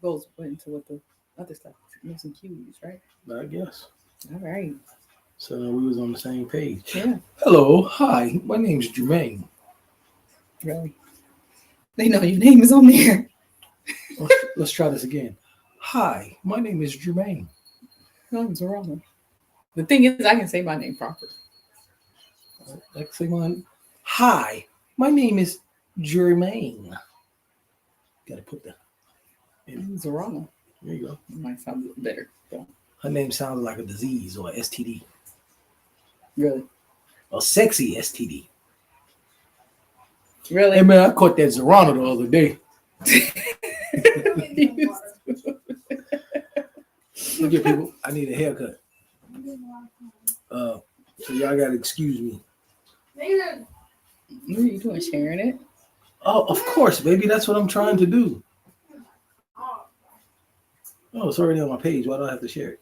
goes into what the other stuff signals and cues, right? I guess. All right. So we was on the same page. Yeah. Hello, hi, my name's Jermaine. Really. They know your name is on there. Let's try this again. Hi, my name is Jermaine. My name's Rama. The thing is, I can say my name proper. Like say mine. Hi, my name is Jermaine. Gotta put that. It's Rama. There you go. It might sound a little better. So. Her name sounds like a disease or a STD. Really? A sexy STD. Really? Hey man, I caught that Zorana the other day. Look at people. I need a haircut. So y'all gotta excuse me. What are you doing? Sharing it? Oh, of course, baby. That's what I'm trying to do. Oh, it's already on my page. Why do I have to share it?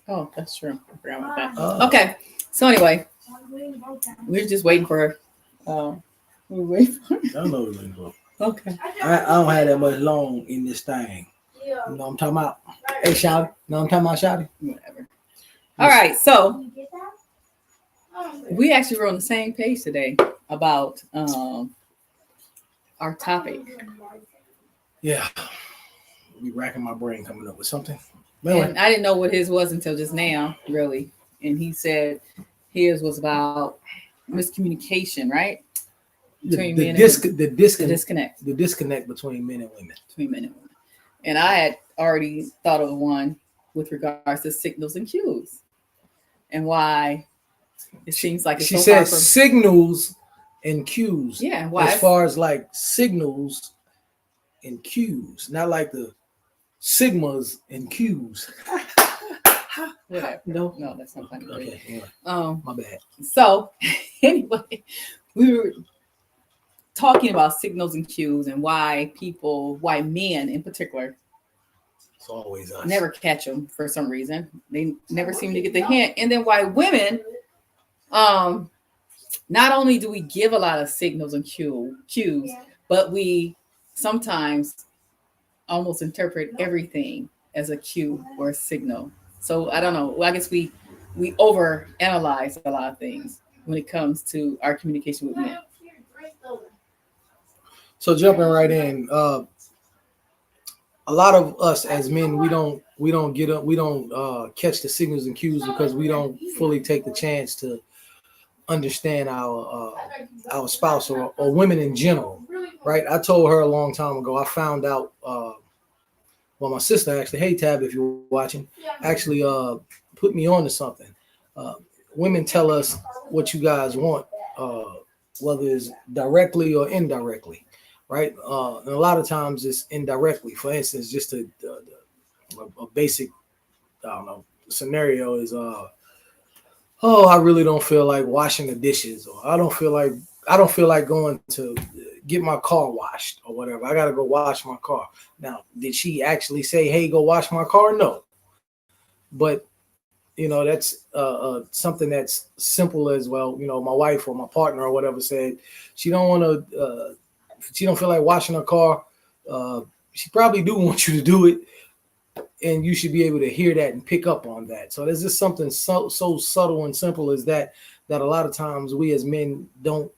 Oh, that's true. I forgot about that. Okay. So anyway, we're just waiting for. We're waiting for. I don't know what we're waiting for. Okay. I don't have that much long in this thing. You know what I'm talking about? Hey, Shouty. You know what I'm talking about, Shouty? Whatever. All right. So we actually were on the same page today about our topic. Yeah. Be racking my brain coming up with something. And I didn't know what his was until just now, really. And he said his was about miscommunication, right? Between men and the disconnect between men and women. Between men and women. And I had already thought of one with regards to signals and cues, and why it seems like it's she so said far from signals and cues. Yeah, why? As far as like signals and cues, not like the sigmas and cues. Whatever. No, that's not funny. Okay, anyway. My bad. So anyway, we were talking about signals and cues and why men in particular, it's always us, never catch them for some reason. They never seem to get the hint. And then why women, not only do we give a lot of signals and cues, but we sometimes almost interpret everything as a cue or a signal. So I don't know. Well, I guess we over analyze a lot of things when it comes to our communication with men. So jumping right in, a lot of us as men, we don't catch the signals and cues because we don't fully take the chance to understand our spouse or women in general, right? I told her a long time ago. I found out. Well, my sister actually, hey Tab, if you're watching, actually put me on to something. Women tell us what you guys want, whether it's directly or indirectly, right? And a lot of times it's indirectly. For instance, just a basic, I don't know, scenario is, oh, I really don't feel like washing the dishes, or I don't feel like going to get my car washed or whatever. I got to go wash my car. Now, did she actually say, hey, go wash my car? No. But, that's something that's simple as, well, my wife or my partner or whatever said she don't feel like washing her car. She probably do want you to do it. And you should be able to hear that and pick up on that. So there's just something so subtle and simple as that a lot of times we as men don't,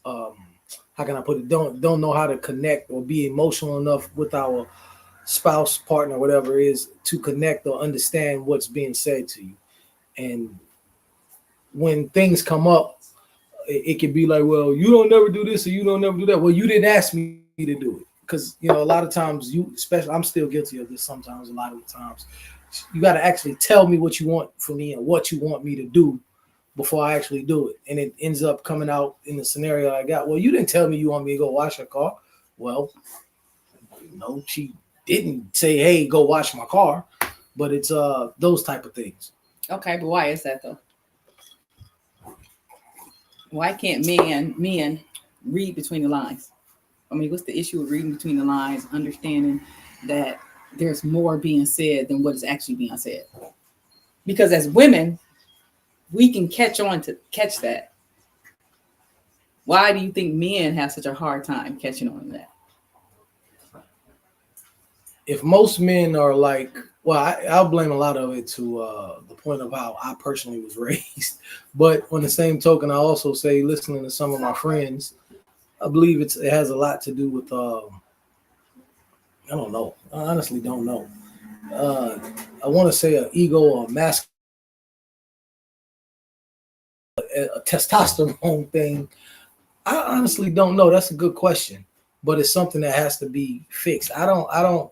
how can I put it? Don't know how to connect or be emotional enough with our spouse, partner, whatever it is, to connect or understand what's being said to you. And when things come up, it can be like, well, you don't never do this or you don't never do that. Well, you didn't ask me to do it. Because, a lot of times especially I'm still guilty of this sometimes, a lot of the times, you got to actually tell me what you want from me and what you want me to do before I actually do it. And it ends up coming out in the scenario I got. Well, you didn't tell me you want me to go wash your car. Well, no, she didn't say, hey, go wash my car. But it's those type of things. Okay, but why is that though? Why can't men read between the lines? I mean, what's the issue with reading between the lines, understanding that there's more being said than what is actually being said? Because as women, we can catch that. Why do you think men have such a hard time catching on to that? if most men are like, well, I'll blame a lot of it to the point of how I personally was raised. But on the same token, I also say, listening to some of my friends, I believe it has a lot to do with, I don't know. I honestly don't know. Uh, I want to say an ego or a testosterone thing. I honestly don't know. That's a good question, but it's something that has to be fixed. I'll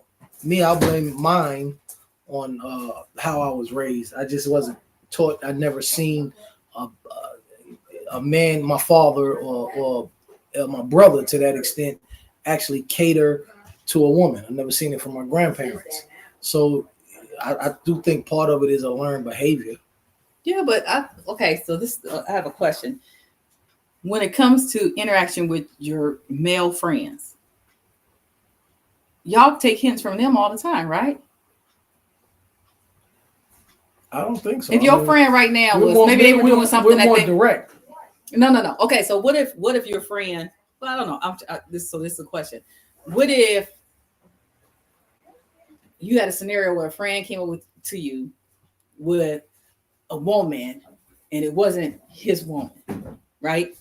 blame mine on how I was raised. I just wasn't taught. I'd never seen a man, my father or my brother to that extent, actually cater to a woman. I've never seen it from my grandparents. So I do think part of it is a learned behavior. Yeah, but okay. So I have a question. When it comes to interaction with your male friends, y'all take hints from them all the time, right? I don't think so. If your friend right now was maybe they were doing something more direct. No. Okay, so what if your friend? Well, I don't know. This is a question. What if you had a scenario where a friend came up to you with a woman, and it wasn't his woman, right?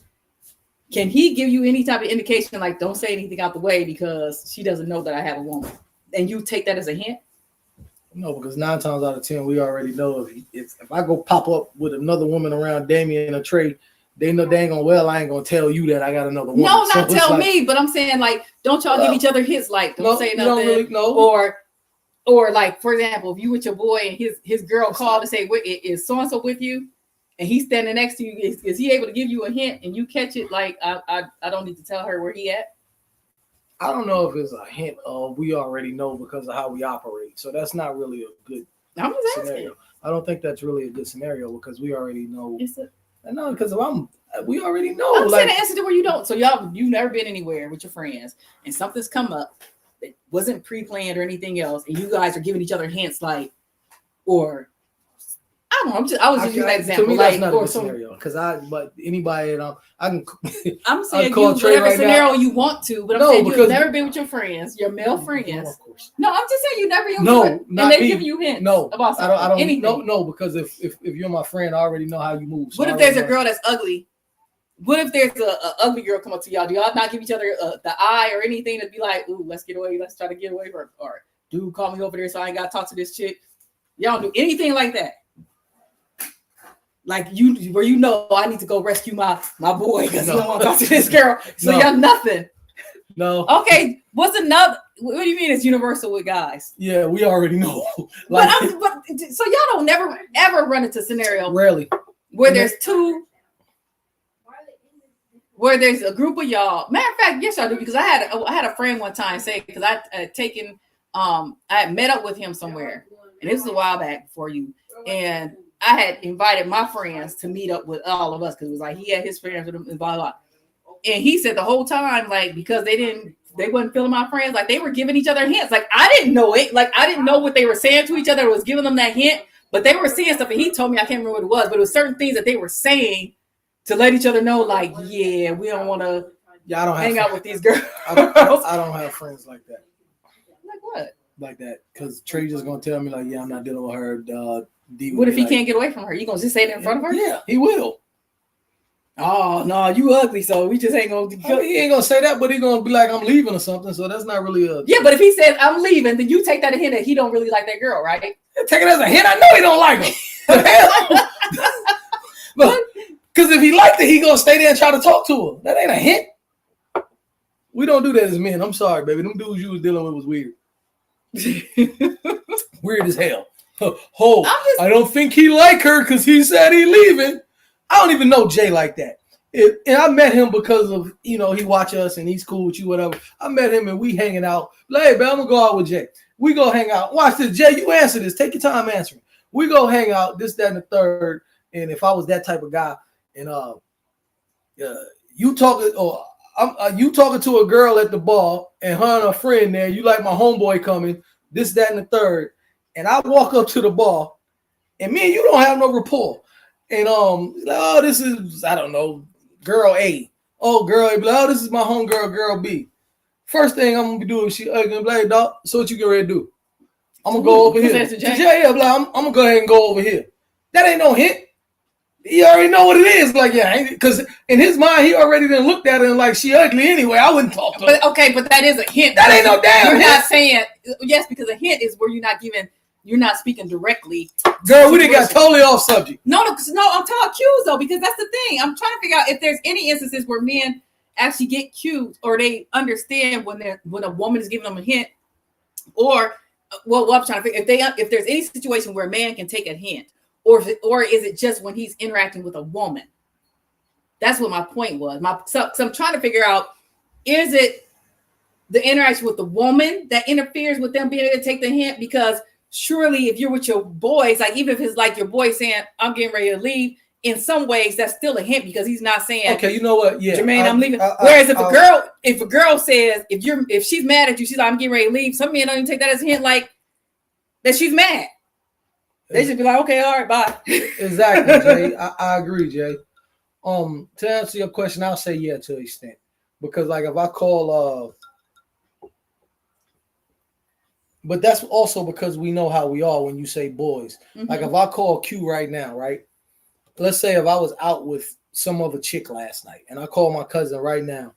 Can he give you any type of indication, like don't say anything out the way because she doesn't know that I have a woman, and you take that as a hint? No, because 9 times out of 10, we already know if I go pop up with another woman around Damien or Trey, they know they ain't gonna. Well, I ain't gonna tell you that I got another woman. No, not tell me, but I'm saying like, don't y'all give each other hints? Like, don't say nothing. Don't really know. Or like, for example, if you with your boy and his girl called to say, is so and so with you, and he's standing next to you, is he able to give you a hint and you catch it? Like, I don't need to tell her where he at. I don't know if it's a hint of we already know because of how we operate. So that's not really a good scenario. I don't think that's really a good scenario because we already know. No, because we already know. I'm saying the answer to where you don't. So you've never been anywhere with your friends and something's come up that wasn't pre-planned or anything else, and you guys are giving each other hints like, or I don't know. I was just using that example. To me, that's not a good scenario because but anybody I can. I'm saying you whatever scenario you want to, but I'm saying you've never been with your friends, your male friends. No, of course. No, I'm just saying you never been with and they're giving you hints. No, about something. I don't. Anything. No, because if you're my friend, I already know how you move. So what if there's a girl that's ugly? What if there's a ugly girl come up to y'all? Do y'all not give each other the eye or anything to be like, ooh, let's get away, let's try to get away, or dude, call me over there so I ain't got to talk to this chick? Y'all do anything like that? Like where I need to go rescue my boy because he don't want to talk to this girl. So y'all nothing. No. Okay. What's another? What do you mean it's universal with guys? Yeah, we already know. But so y'all don't never ever run into a scenario rarely where there's where there's a group of y'all. Matter of fact, yes, I do, because I had a friend one time say, because I had taken I had met up with him somewhere, and it was a while back before you, and I had invited my friends to meet up with all of us because it was like he had his friends with him and blah, blah, blah. And he said the whole time, like, because they wasn't feeling my friends, like they were giving each other hints. Like I didn't know it. Like I didn't know what they were saying to each other. It was giving them that hint, but they were saying stuff. And he told me, I can't remember what it was, but it was certain things that they were saying to let each other know, like, yeah, we don't want to hang out with these girls. I don't have friends like that. Like what? Like that. Because Trey just going to tell me, like, yeah, I'm not dealing with her. What if he can't get away from her? You going to just say it in front of her? Yeah, he will. Oh, no, you ugly, so we just ain't going to go. He ain't going to say that, but he going to be like, I'm leaving or something. So that's not really a... Yeah, but if he says, I'm leaving, then you take that a hint that he don't really like that girl, right? Take it as a hint. I know he don't like her. Because if he liked it, he going to stay there and try to talk to her. That ain't a hint. We don't do that as men. I'm sorry, baby. Them dudes you was dealing with was weird. Weird as hell. I don't think he like her because he said he leaving. I don't even know Jay like that. And I met him because of, he watch us and he's cool with you, whatever. I met him and we hanging out. Like, hey, man, I'm going to go out with Jay. We go hang out. Watch this. Jay, you answer this. Take your time answering. We go hang out, this, that, and the third. And if I was that type of guy, and you talking to a girl at the bar and her and a friend there, you like my homeboy coming, this, that, and the third. And I walk up to the bar and me and you don't have no rapport. And oh, this is, I don't know, girl A. Oh, girl A. Oh, this is my homegirl, girl B. First thing I'm gonna be doing, she ugly, I'm like, dog. So what you get ready to do? I'm gonna go over here. Yeah, I'm gonna go ahead and go over here. That ain't no hint. He already know what it is. Like, yeah, because in his mind, he already done looked at her and like, she ugly anyway. I wouldn't talk to her. But okay, but that is a hint. That ain't no damn You're hint. not saying, yes, because a hint is where you're not speaking directly. Girl, we done got totally off subject. No, I'm talking cues though, because that's the thing. I'm trying to figure out if there's any instances where men actually get cues or they understand when a woman is giving them a hint, or what I'm trying to figure if there's any situation where a man can take a hint, or is it just when he's interacting with a woman? That's what my point was. So I'm trying to figure out, is it the interaction with the woman that interferes with them being able to take the hint? Because surely if you're with your boys, like even if it's like your boy saying, I'm getting ready to leave, in some ways that's still a hint because he's not saying, okay, you know what? Yeah, Jermaine, I'm leaving. Whereas if a girl says, if she's mad at you, she's like, I'm getting ready to leave. Some men don't even take that as a hint, like that she's mad. They should be like, okay, all right, bye. Exactly, Jay. I agree, Jay. To answer your question, I'll say yeah to an extent. Because like if I call but that's also because we know how we are when you say boys. Mm-hmm. Like if I call Q right now, right? Let's say if I was out with some other chick last night and I call my cousin right now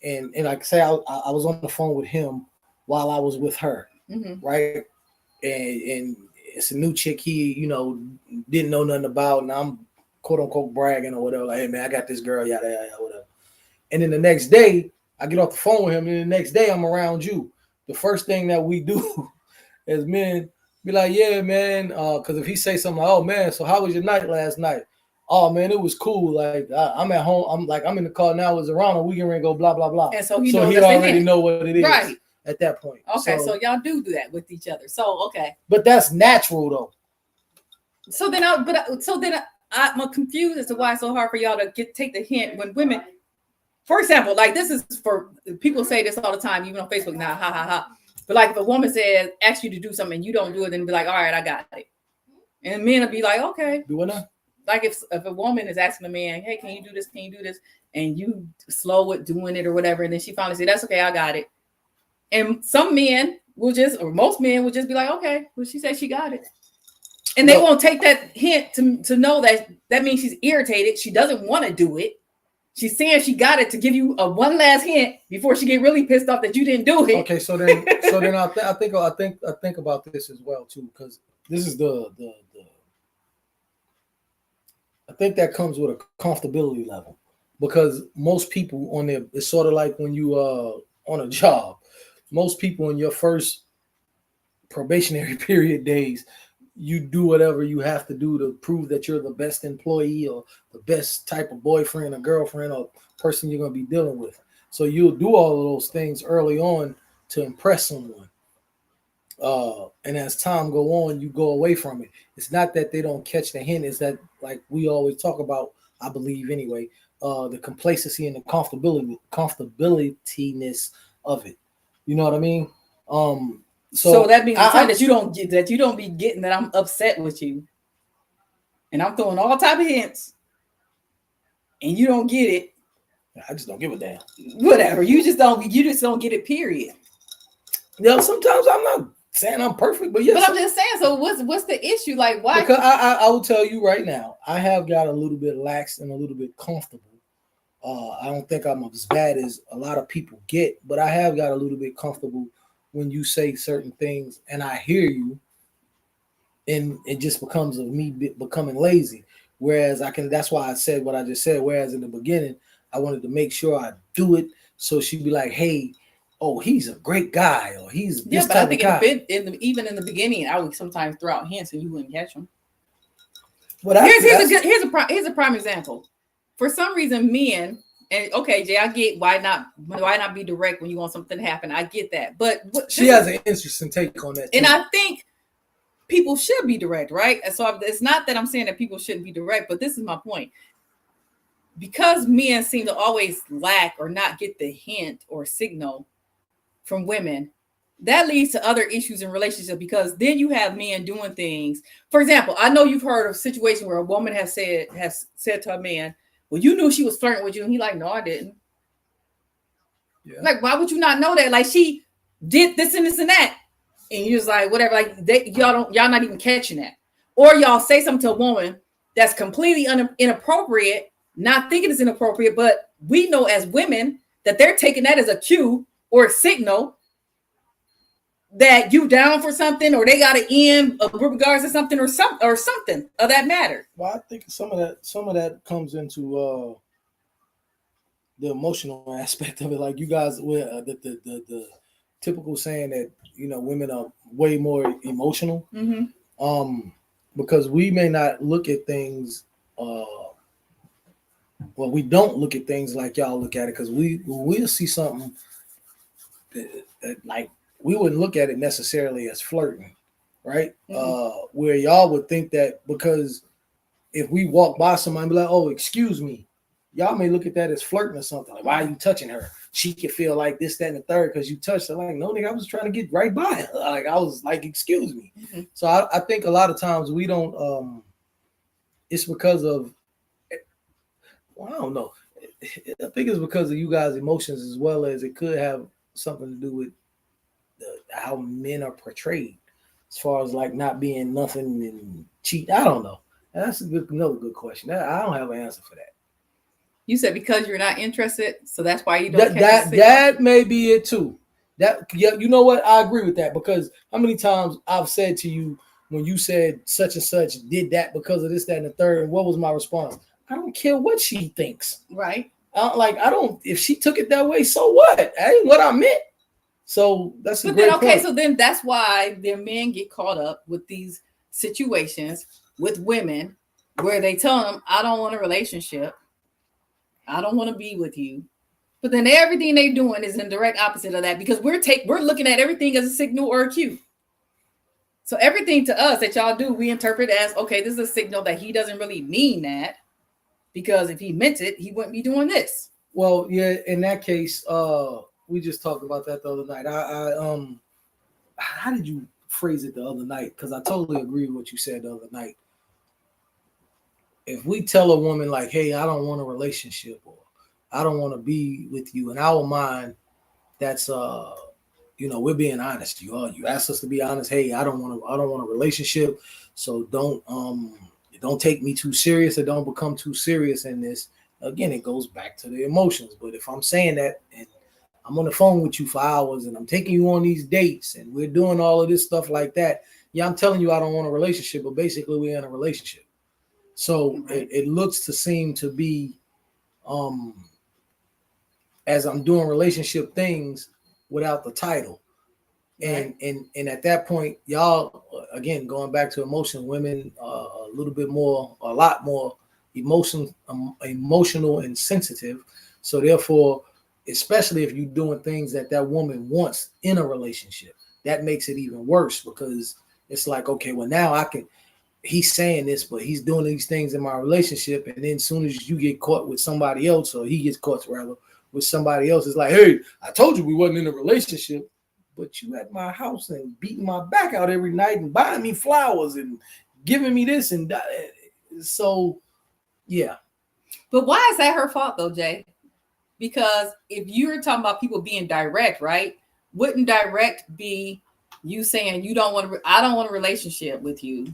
and like say I was on the phone with him while I was with her, mm-hmm. right? And it's a new chick he, didn't know nothing about, and I'm quote unquote bragging or whatever, like, hey man, I got this girl, yada yada, whatever. And then the next day, I get off the phone with him, and the next day I'm around you. The first thing that we do as men be like, yeah, man, because if he say something like, oh man, so how was your night last night? Oh man, it was cool. Like I'm at home, I'm in the car now with Zarana, we can go blah blah blah. And so he already know what it is, right? At that point. Okay, so y'all do that with each other. So okay. But that's natural though. So then I'm confused as to why it's so hard for y'all to take the hint when women, for example, like this is for people say this all the time, even on Facebook now, ha ha ha. But like if a woman says, asks you to do something and you don't do it, then be like, all right, I got it. And men will be like, okay. Do what now? Like if a woman is asking a man, hey, can you do this? Can you do this? And you slow it doing it or whatever. And then she finally said, that's okay, I got it. And some men will most men will just be like, okay, well, she said she got it. And they won't take that hint to know that means she's irritated. She doesn't want to do it. She's saying she got it to give you a one last hint before she get really pissed off that you didn't do it. Okay, so then I think about this as well too, because this is the I think that comes with a comfortability level, because most people it's sort of like when you on a job, most people in your first probationary period days, you do whatever you have to do to prove that you're the best employee or the best type of boyfriend or girlfriend or person you're going to be dealing with. So you'll do all of those things early on to impress someone. And as time go on, you go away from it. It's not that they don't catch the hint. It's that, like we always talk about, I believe anyway, the complacency and the comfortability-ness of it. You know what I mean? So that means that you don't be getting that I'm upset with you, and I'm throwing all type of hints, and you don't get it. I just don't give a damn. Whatever, you just don't get it. Period. Yeah, sometimes I'm not saying I'm perfect, but yes. But I'm just saying. So what's the issue? Like why? Because I will tell you right now, I have got a little bit lax and a little bit comfortable. I don't think I'm as bad as a lot of people get, but I have got a little bit comfortable when you say certain things and I hear you, and it just becomes of me becoming lazy. Whereas that's why I said what I just said. Whereas in the beginning, I wanted to make sure I do it. So she'd be like, hey, oh, he's a great guy, or he's this type of guy. Even in the beginning, I would sometimes throw out hints and you wouldn't catch them. But here's a prime example. For some reason, men, and okay, Jay, I get why not be direct when you want something to happen. I get that, but she has an interesting take on that too. And I think people should be direct, right? And so it's not that I'm saying that people shouldn't be direct, but this is my point. Because men seem to always lack or not get the hint or signal from women, that leads to other issues in relationships, because then you have men doing things. For example, I know you've heard of a situation where a woman has said to a man, well, you knew she was flirting with you. And he like, no, I didn't. Yeah. Like, why would you not know that? Like, she did this and this and that, and you was like, whatever. Like, y'all not even catching that, or y'all say something to a woman that's completely inappropriate, not thinking it's inappropriate, but we know as women that they're taking that as a cue or a signal that you down for something, or they got to end with regards to something, or something of that matter. Well, I think some of that comes into the emotional aspect of it. Like you guys, with the typical saying that women are way more emotional. Because we may not look at things. Well, we don't look at things like y'all look at it, because we'll see something that, like, we wouldn't look at it necessarily as flirting, right? Where y'all would think that, because if we walk by somebody and be like, "Oh, excuse me," y'all may look at that as flirting or something. Like, why are you touching her? She could feel like this, that, and the third because you touched her. Like, no, nigga, I was trying to get right by her. Like, I was like, excuse me. So I think a lot of times we don't. It's because of, well, I don't know. I think it's because of you guys' emotions, as well as it could have something to do with how men are portrayed, as far as like not being nothing and cheat. I don't know. That's another good question. I don't have an answer for that. You said because you're not interested, so that's why you don't. That may be it too. That, yeah, you know what? I agree with that, because how many times I've said to you when you said such and such did that because of this, that, and the third, and what was my response? I don't care what she thinks. Right. I don't. If she took it that way, so what? That ain't what I meant. So that's a great point. So then that's why the men get caught up with these situations with women where they tell them, "I don't want a relationship. I don't want to be with you." But then everything they're doing is in direct opposite of that, because we're looking at everything as a signal or a cue. So everything to us that y'all do, we interpret as, okay, this is a signal that he doesn't really mean that, because if he meant it, he wouldn't be doing this. Well, yeah, in that case, we just talked about that the other night. How did you phrase it the other night? Because I totally agree with what you said the other night. If we tell a woman like, "Hey, I don't want a relationship," or "I don't want to be with you," in our mind, that's we're being honest. You asked us to be honest. Hey, I don't want a relationship, so don't take me too serious, or don't become too serious in this. Again, it goes back to the emotions. But if I'm saying that, and I'm on the phone with you for hours, and I'm taking you on these dates, and we're doing all of this stuff like that, yeah, I'm telling you I don't want a relationship, but basically we're in a relationship. So right. it looks to seem to be, as I'm doing relationship things without the title. And right. and at that point, y'all, again, going back to emotion, women a lot more emotional and sensitive. So therefore, especially if you're doing things that woman wants in a relationship, that makes it even worse, because it's like, okay, well, now he's saying this, but he's doing these things in my relationship. And then as soon as you get caught with somebody else, or he gets caught rather with somebody else, it's like, hey, I told you we wasn't in a relationship, but you at my house and beating my back out every night and buying me flowers and giving me this. And so, yeah. But why is that her fault though, Jay? Because if you're talking about people being direct, right? Wouldn't direct be you saying I don't want a relationship with you.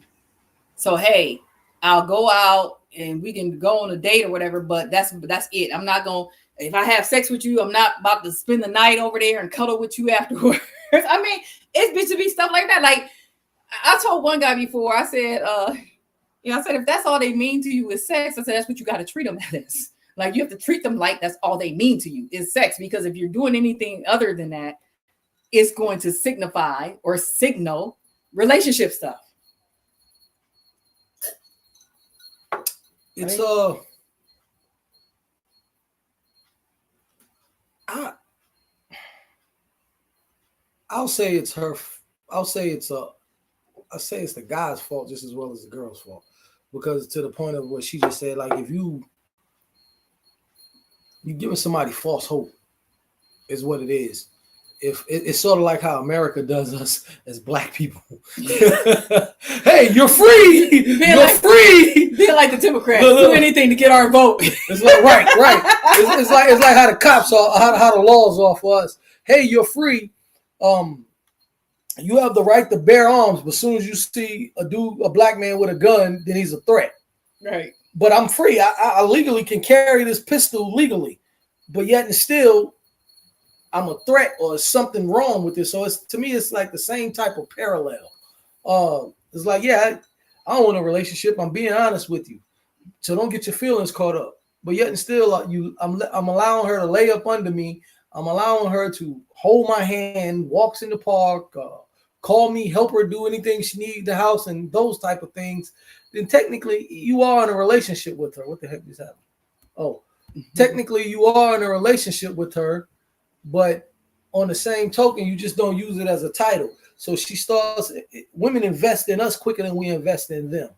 So, hey, I'll go out and we can go on a date or whatever, but that's it. I'm not going to, if I have sex with you, I'm not about to spend the night over there and cuddle with you afterwards. I mean, it's to be stuff like that. Like, I told one guy before, I said, I said, if that's all they mean to you is sex, I said, that's what you got to treat them as. Like, you have to treat them like that's all they mean to you is sex, because if you're doing anything other than that, it's going to signify or signal relationship stuff. It's I'll say it's her. I'll say it's the guy's fault just as well as the girl's fault, because to the point of what she just said, like, if you're giving somebody false hope is what it is. if it's sort of like how America does us as black people. Hey, you're free. You're like, free. Being like the Democrats, do anything to get our vote. It's like right. It's like how the cops are, how the laws are for us. Hey, you're free. You have the right to bear arms, but as soon as you see a black man with a gun, then he's a threat. Right. But I'm free. I legally can carry this pistol legally, but yet and still, I'm a threat or something wrong with this. So to me, it's like the same type of parallel. It's like, yeah, I don't want a relationship. I'm being honest with you, so don't get your feelings caught up. But yet and still, I'm allowing her to lay up under me. I'm allowing her to hold my hand, walks in the park, call me, help her do anything she needs the house, and those type of things. Then technically, you are in a relationship with her. What the heck is happening? Oh, technically, you are in a relationship with her. But on the same token, you just don't use it as a title. So women invest in us quicker than we invest in them.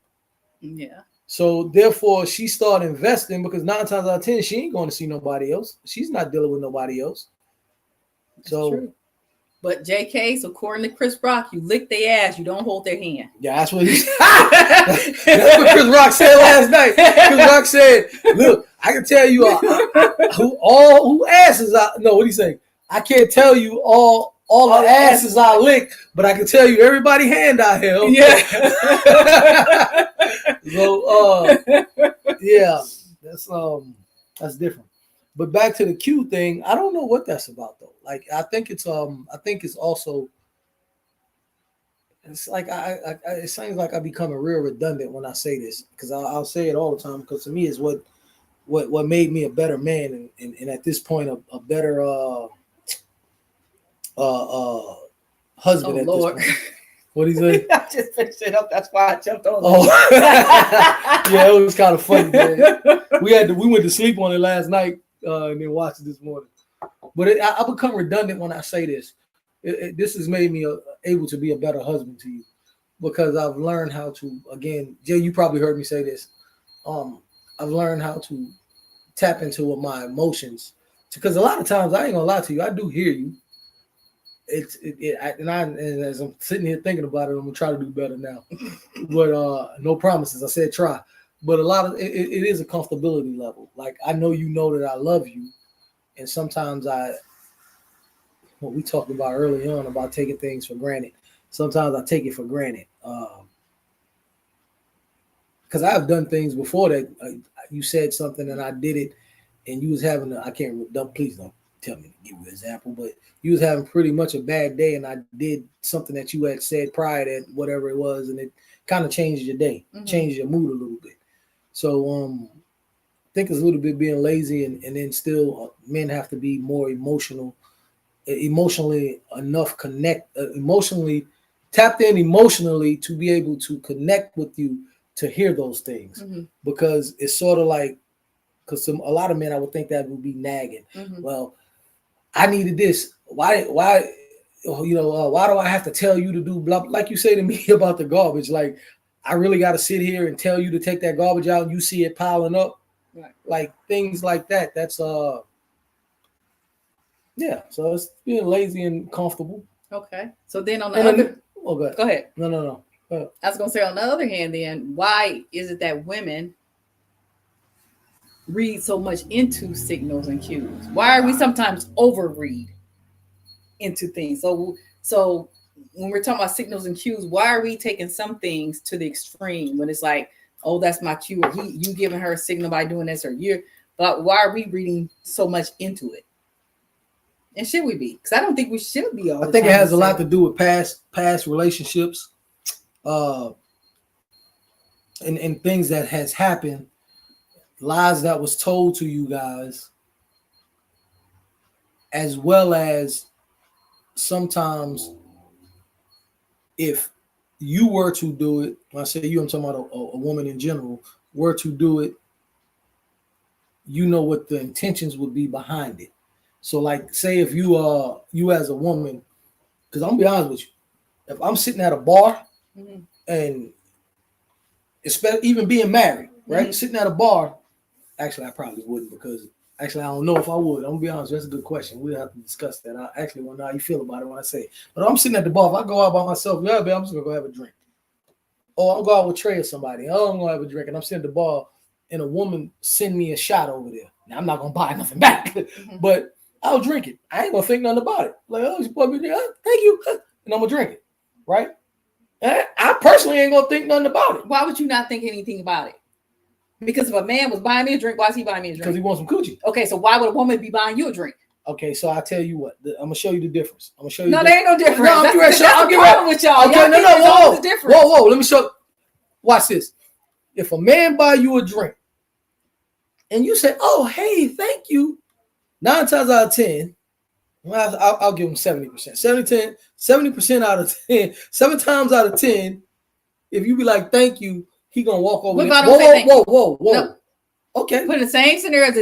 Yeah. So therefore, she started investing because 9 times out of 10, she ain't going to see nobody else. She's not dealing with nobody else. That's true. But JK, so according to Chris Rock, you lick their ass, you don't hold their hand. Yeah, that's what that's what Chris Rock said last night. Chris Rock said, "Look, I can tell you who asses I no. What do you say? I can't tell you all the asses I lick, but I can tell you everybody hand I held." Yeah. So yeah, that's different. But back to the Q thing, I don't know what that's about though. Like I think it's also. It's like it seems like I become real redundant when I say this because I'll say it all the time because to me is what made me a better man and at this point a better husband at Lord. this point. What do you say? I just finished it up. That's why I jumped on. Oh, yeah, it was kind of funny. Man. We went to sleep on it last night and then watched it this morning. But I become redundant when I say this. This has made me able to be a better husband to you because I've learned how to, again, Jay, you probably heard me say this. I've learned how to tap into my emotions because a lot of times I ain't gonna lie to you, I do hear you. And as I'm sitting here thinking about it, I'm gonna try to do better now. But no promises. I said try. But a lot of it is a comfortability level. Like I know you know that I love you, and sometimes what we talked about early on about taking things for granted. Sometimes I take it for granted because I've done things before that you said something and I did it, and you was having please don't tell me to give you an example, but you was having pretty much a bad day, and I did something that you had said prior to whatever it was, and it kind of changed your day, changed your mood a little bit. So I think it's a little bit being lazy, and then still men have to be more emotionally emotionally tapped in emotionally to be able to connect with you to hear those things because it's sort of like because a lot of men I would think that would be nagging. Well, I needed this. Why why do I have to tell you to do blah like you say to me about the garbage? Like I really got to sit here and tell you to take that garbage out and you see it piling up, right. Like things like that. That's yeah, so it's being lazy and comfortable. Okay. So then on the other... Go ahead. No. I was going to say on the other hand then, why is it that women read so much into signals and cues? Why are we sometimes overread into things? So when we're talking about signals and cues, why are we taking some things to the extreme when it's like, oh, that's my cue, or you giving her a signal by doing this, or but why are we reading so much into it? And should we be? Because I don't think we should be. I think it has a lot to do with past relationships, and things that has happened, lies that was told to you guys, as well as sometimes if you were to do it. When I say you, I'm talking about a woman in general, were to do it, you know what the intentions would be behind it. So like say if you as a woman, because I'm gonna be honest with you, if I'm sitting at a bar and especially even being married, right? Sitting at a bar, actually I probably wouldn't because Actually, I don't know if I would. I'm gonna be honest. That's a good question. We'll have to discuss that. I actually want to know how you feel about it when I say it. But I'm sitting at the bar. If I go out by myself, yeah, babe, I'm just gonna go have a drink. Or I'll go out with Trey or somebody. Oh, I'm gonna have a drink, and I'm sitting at the bar, and a woman send me a shot over there. Now I'm not gonna buy nothing back, but I'll drink it. I ain't gonna think nothing about it. Like, oh, she bought me a drink. Thank you, and I'm gonna drink it, right? And I personally ain't gonna think nothing about it. Why would you not think anything about it? Because if a man was buying me a drink, why is he buying me a drink? Because he wants some coochie. Okay, so why would a woman be buying you a drink? Okay, so I'll tell you what. I'm gonna show you the difference. I'm gonna show you. No, there ain't no difference. No, That's the problem with y'all. Okay, Y'all no, whoa. The difference. Whoa. Let me show. Watch this. If a man buy you a drink, and you say, "Oh, hey, thank you," 9 times out of 10, well, I'll give him 70%. 70% out of 10. 7 times out of 10, if you be like, "Thank you," he gonna walk over. Whoa. No. Okay. Put in the same scenario as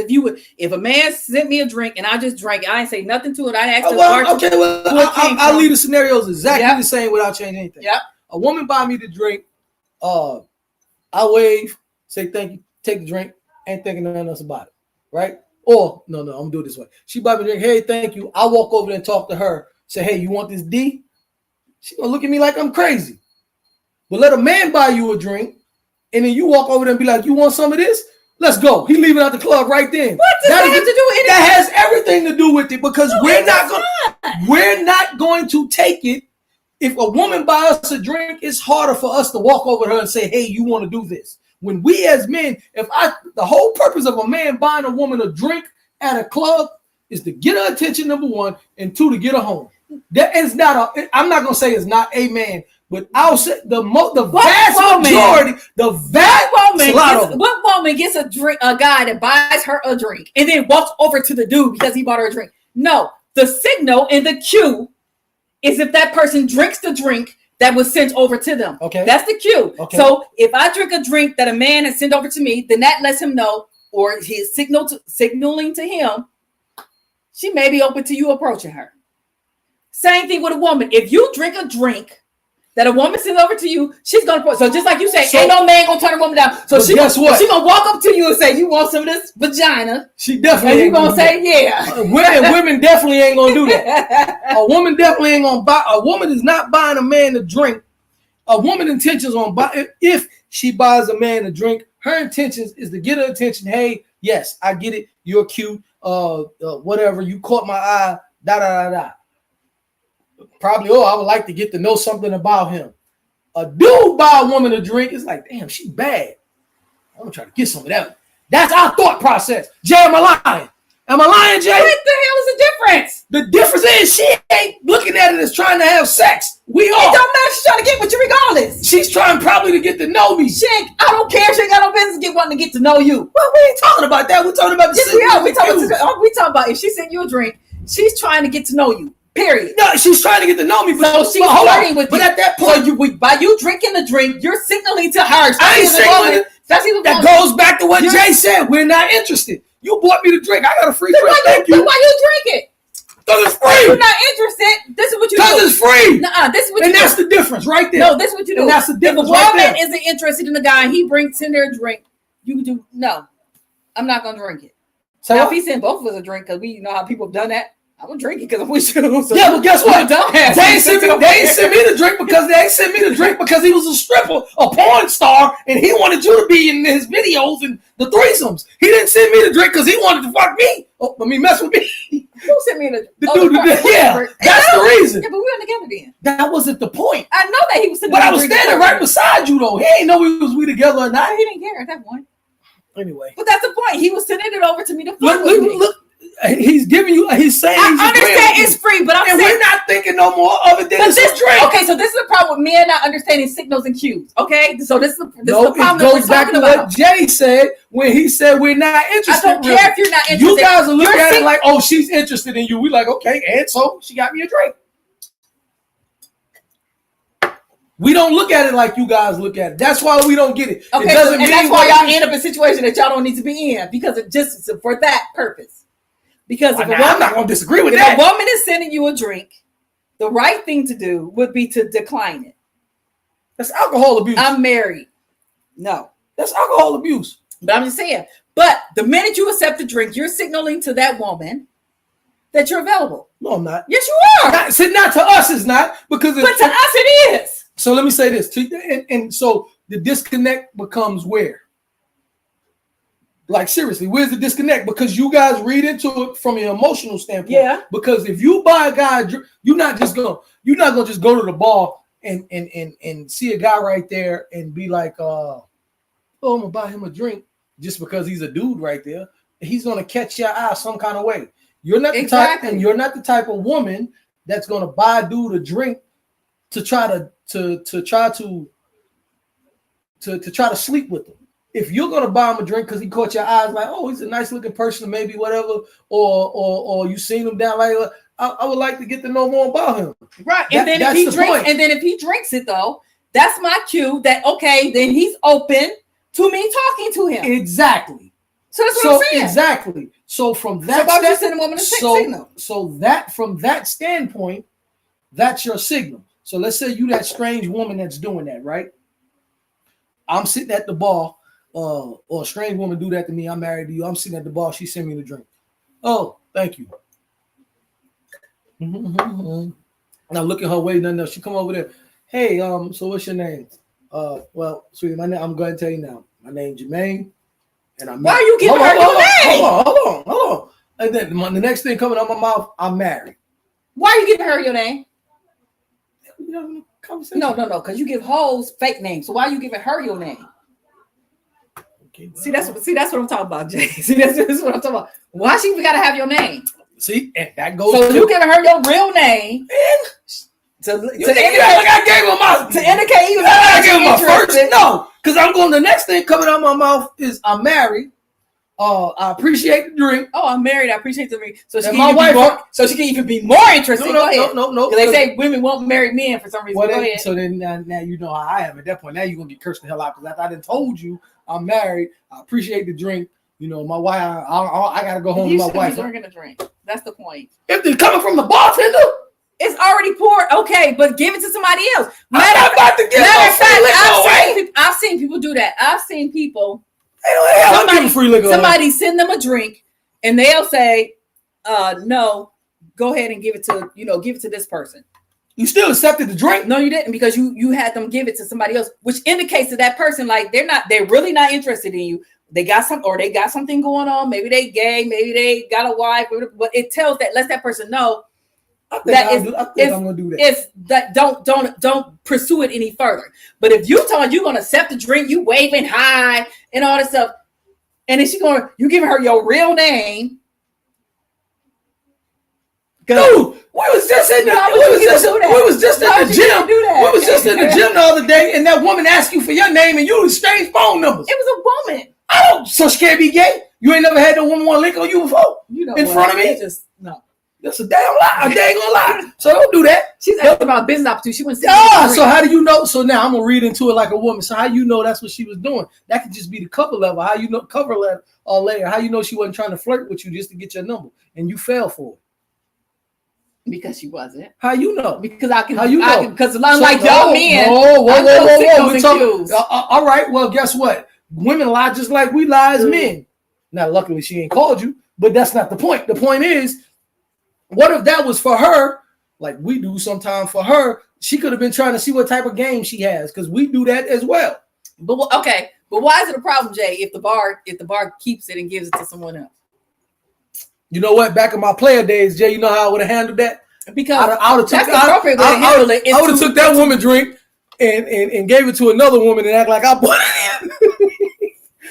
if a man sent me a drink and I just drank it, I ain't say nothing to it. I asked I'll leave the scenarios exactly the same without changing anything. Yep. A woman buy me the drink, I wave, say thank you, take the drink, ain't thinking nothing else about it, right? Or no, I'm gonna do it this way. She buy me a drink, hey, thank you. I walk over there and talk to her, say, hey, you want this D? She gonna look at me like I'm crazy. But let a man buy you a drink, and then you walk over there and be like, you want some of this? Let's go. He leaving out the club right then. What does that have to do with it? That has everything to do with it because we're not going to take it. If a woman buys us a drink, it's harder for us to walk over to her and say, hey, you want to do this. When we as men, the whole purpose of a man buying a woman a drink at a club is to get her attention, number one, and 2, to get her home. That is not I'm not going to say it's not a man, but I'll say the vast majority, what woman gets a guy that buys her a drink and then walks over to the dude because he bought her a drink? No, the signal and the cue is if that person drinks the drink that was sent over to them. Okay. That's the cue. Okay. So if I drink a drink that a man has sent over to me, then that lets him know, or he's signaling to him, she may be open to you approaching her. Same thing with a woman. If you drink a drink that a woman sends over to you, she's gonna approach. So just like you say, ain't no man gonna turn a woman down. So she gonna walk up to you and say, you want some of this vagina? She definitely. And you gonna say, yeah. Women definitely ain't gonna do that. A woman definitely ain't gonna buy. A woman is not buying a man a drink. A woman intentions on buy. If she buys a man a drink, her intentions is to get her attention. Hey, yes, I get it. You're cute. Whatever. You caught my eye. Da. Probably, I would like to get to know something about him. A dude buy a woman a drink, it's like, damn, she bad. I'm gonna try to get some of that. That's our thought process. Jay, am I lying? Am I lying, Jay? What the hell is the difference? The difference is she ain't looking at it as trying to have sex. We are. It don't matter. She's trying to get with you regardless. She's trying probably to get to know me. I don't care. She ain't got no business wanting to get to know you. Well, we ain't talking about that. We're talking about we talking about if she sent you a drink, she's trying to get to know you. Period. No, she's trying to get to know me, but she's flirting with you. But at that point, by you drinking the drink, you're signaling to her. I ain't signaling. That goes back to what Jay said. We're not interested. You bought me the drink. I got a free drink. Thank you. Why you drink it? Because it's free. You're not interested. This is what you do. Because it's free. This is what you do. And that's the difference right there. No, this is what you do. And that's the difference. If a woman isn't interested in the guy and he brings in their drink, you do no. I'm not gonna drink it. So now, if he sent both of us a drink, because we know how people have done that, I'm gonna drink it because I'm with you. So yeah, but guess what? They ain't sent me the drink because he was a stripper, a porn star, and he wanted you to be in his videos and the threesomes. He didn't send me the drink because he wanted to fuck me. Mess with me. Who sent me the dude? Yeah, that's the reason. Yeah, but we were together then. That wasn't the point. I know that he was sitting. But I was standing right beside you though. He ain't know we together or not. He didn't care at that point. Anyway, but that's the point. He was sending it over to me to fuck with me. Look. He's giving you. He's saying. I understand it's free, but I'm saying we're not thinking no more of it than this drink. Okay, so this is the problem with men not understanding signals and cues. Okay, so this is the problem. It goes back to what Jay said when he said we're not interested. I don't care if you're not interested. You guys are looking at it like, oh, she's interested in you. We like, okay, and so she got me a drink. We don't look at it like you guys look at it. That's why we don't get it. Okay, and that's why y'all end up in a situation that y'all don't need to be in because it just for that purpose. Because if I'm not going to disagree with that. If a woman is sending you a drink, the right thing to do would be to decline it. That's alcohol abuse. I'm married. No. That's alcohol abuse. But I'm just saying, But the minute you accept the drink, you're signaling to that woman that you're available. No, I'm not. Yes, you are. Not to us, it's not. Because but to us, it is. So let me say this. And so the disconnect becomes where? Like, seriously, where's the disconnect? Because you guys read into it from an emotional standpoint. Yeah. Because if you buy a guy, you're not gonna just go to the bar and see a guy right there and be like, oh, I'm gonna buy him a drink just because he's a dude right there. He's gonna catch your eye some kind of way. You're not the type, and you're not the type of woman that's gonna buy a dude a drink to try to sleep with him. If you're gonna buy him a drink because he caught your eyes, like, oh, he's a nice looking person, maybe whatever, or you seen him down like, I would like to get to know more about him. Right, and then if he drinks it though, that's my cue that okay, then he's open to me talking to him. Exactly. So that's what I'm saying. Exactly. So from that, from that standpoint, that's your signal. So let's say you that strange woman that's doing that, right? I'm sitting at the bar, or a strange woman do that to me. I'm married to you. I'm sitting at the bar. She sent me the drink. Oh, thank you. And I look at her way. Nothing else. She come over there. Hey, so what's your name? Well, sweetie, my name. I'm going to tell you now. My name's Jermaine. And I'm Why are you giving her your name? Hold on. And then the next thing coming out my mouth, I'm married. Why are you giving her your name? No, because you give hoes fake names. So why are you giving her your name? Okay, well, see, that's what I'm talking about, Jay. See, that's what I'm talking about. Why she even gotta have your name? See, and that goes. So you giving her your real name? To indicate even I gave my first. No, because I'm going. The next thing coming out my mouth is I'm married. I appreciate the drink. Oh, I'm married. I appreciate the drink. So she can even be more interested. No. They say women won't marry men for some reason. Well, so then now you know how I am at that point. Now you're gonna get cursed the hell out because I done told you I'm married. I appreciate the drink. You know, my wife. I gotta go home to my wife. You drinking a drink. That's the point. If they're coming from the bartender. It's already poured. Okay, but give it to somebody else. I've seen people do that. I've seen people. Somebody send them a drink, and they'll say, "No, go ahead and give it to this person." You still accepted the drink? No, you didn't, because you had them give it to somebody else, which indicates to that person like they're really not interested in you. They got something going on. Maybe they gay. Maybe they got a wife. But it lets that person know. I think I'm gonna do that. It's that don't pursue it any further. But if you told you're gonna accept the drink, you waving high and all this stuff, and then you giving her your real name. Dude, we was just in the gym the other day, and that woman asked you for your name, and you exchanged phone numbers. It was a woman. So she can't be gay. You ain't never had no woman want to link on you before. Front of me. No. That's a damn lie. A dang gonna lie. So don't do that. She's asking about business opportunity. She wouldn't say. So how do you know? So now I'm gonna read into it like a woman. So how you know that's what she was doing? That could just be the cover level. How you know cover level or layer? How you know she wasn't trying to flirt with you just to get your number and you fell for it? Because she wasn't. How you know? Because I can. How you know? Because like y'all men. Whoa. We're talking. All right. Well, guess what? Women lie just like we lie as men. Now, luckily, she ain't called you, but that's not the point. The point is, what if that was for her, like we do sometimes for her? She could have been trying to see what type of game she has, because we do that as well. But why is it a problem, Jay? If the bar keeps it and gives it to someone else? You know what? Back in my player days, Jay, you know how I would have handled that? Because I would have took that woman drink and gave it to another woman and act like I bought it.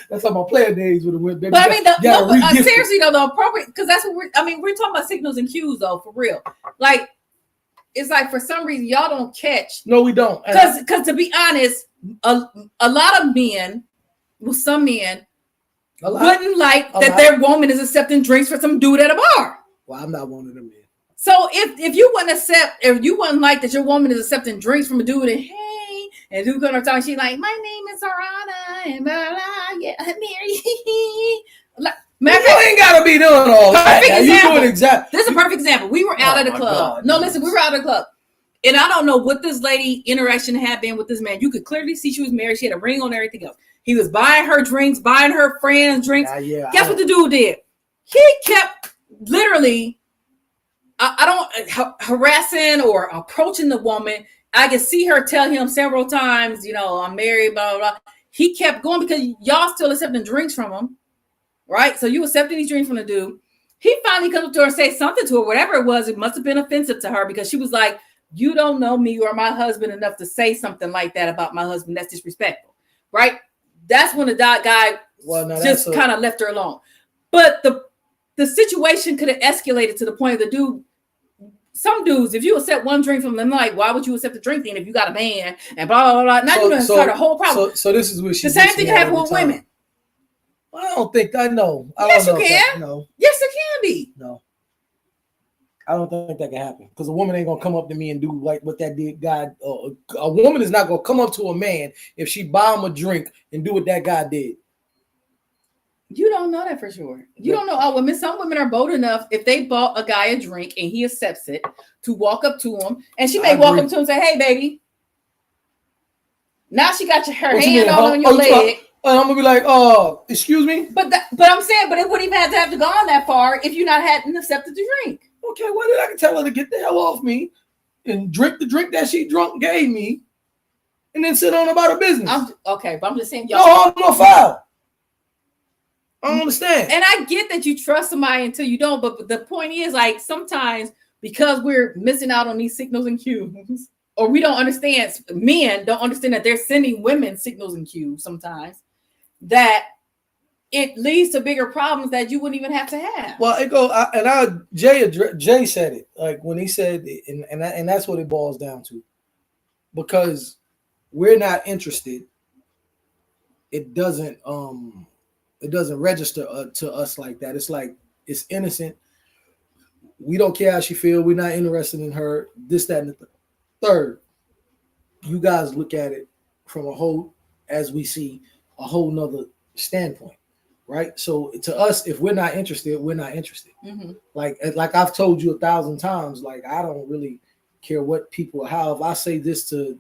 That's how my player days would have went. Baby. But I mean, seriously though, the appropriate, because that's what we're talking about signals and cues though, for real. Like, it's like for some reason y'all don't catch. No, we don't. Because to be honest, a lot of men, some men wouldn't like that their woman is accepting drinks for some dude at a bar. Well, I'm not one of them men. So if you wouldn't like that your woman is accepting drinks from a dude and and who's gonna talk? She's like, my name is Sarana, and blah blah. Yeah, Mary. You ain't gotta be doing all that. This is a perfect example. We were out at the club. God. No, listen, we were out at the club, And I don't know what this lady interaction had been with this man. You could clearly see she was married. She had a ring on, everything else. He was buying her drinks, buying her friends drinks. Guess what the dude did? He kept literally, I don't harassing or approaching the woman. I can see her tell him several times, I'm married, blah, blah, blah. He kept going because y'all still accepting drinks from him, right? So you accepting these drinks from the dude. He finally comes up to her and say something to her, whatever it was. It must have been offensive to her because she was like, you don't know me or my husband enough to say something like that about my husband. That's disrespectful, right? That's when the guy just kind of left her alone. But the situation could have escalated to the point of the dude. Some dudes, if you accept one drink from them, like, why would you accept a drink then if you got a man and blah, blah, blah. Now you're going to start a whole problem. So this is what the same thing can happen with women. I don't think I know. Yes, you can. No. Yes, it can be. No. I don't think that can happen because a woman ain't gonna come up to me and do like what that guy. A woman is not gonna come up to a man if she buy him a drink and do what that guy did. You don't know that for sure. You don't know. Oh, women. Some women are bold enough if they bought a guy a drink and he accepts it to walk up to him, and she may walk up to him and say, "Hey, baby." Now she got her hand all on your leg. I'm gonna be like, excuse me. But I'm saying, it wouldn't even have to go on that far if you hadn't accepted the drink. Okay, well then I can tell her to get the hell off me and drink the drink that she gave me, and then sit on about her business. But I'm just saying, y'all. No foul. I don't understand. And I get that you trust somebody until you don't, but the point is, like, sometimes because we're missing out on these signals and cues, or we don't understand, men don't understand that they're sending women signals and cues sometimes, that it leads to bigger problems that you wouldn't even have to have. Well, Jay said it, like when he said it, and that's what it boils down to. Because we're not interested, it doesn't register to us like that. It's like it's innocent. We don't care how she feels. We're not interested in her. This, that, and the third. You guys look at it from a whole nother standpoint. Right. So to us, if we're not interested, we're not interested. Mm-hmm. Like I've told you 1,000 times, like I don't really care what people, how if I say this to,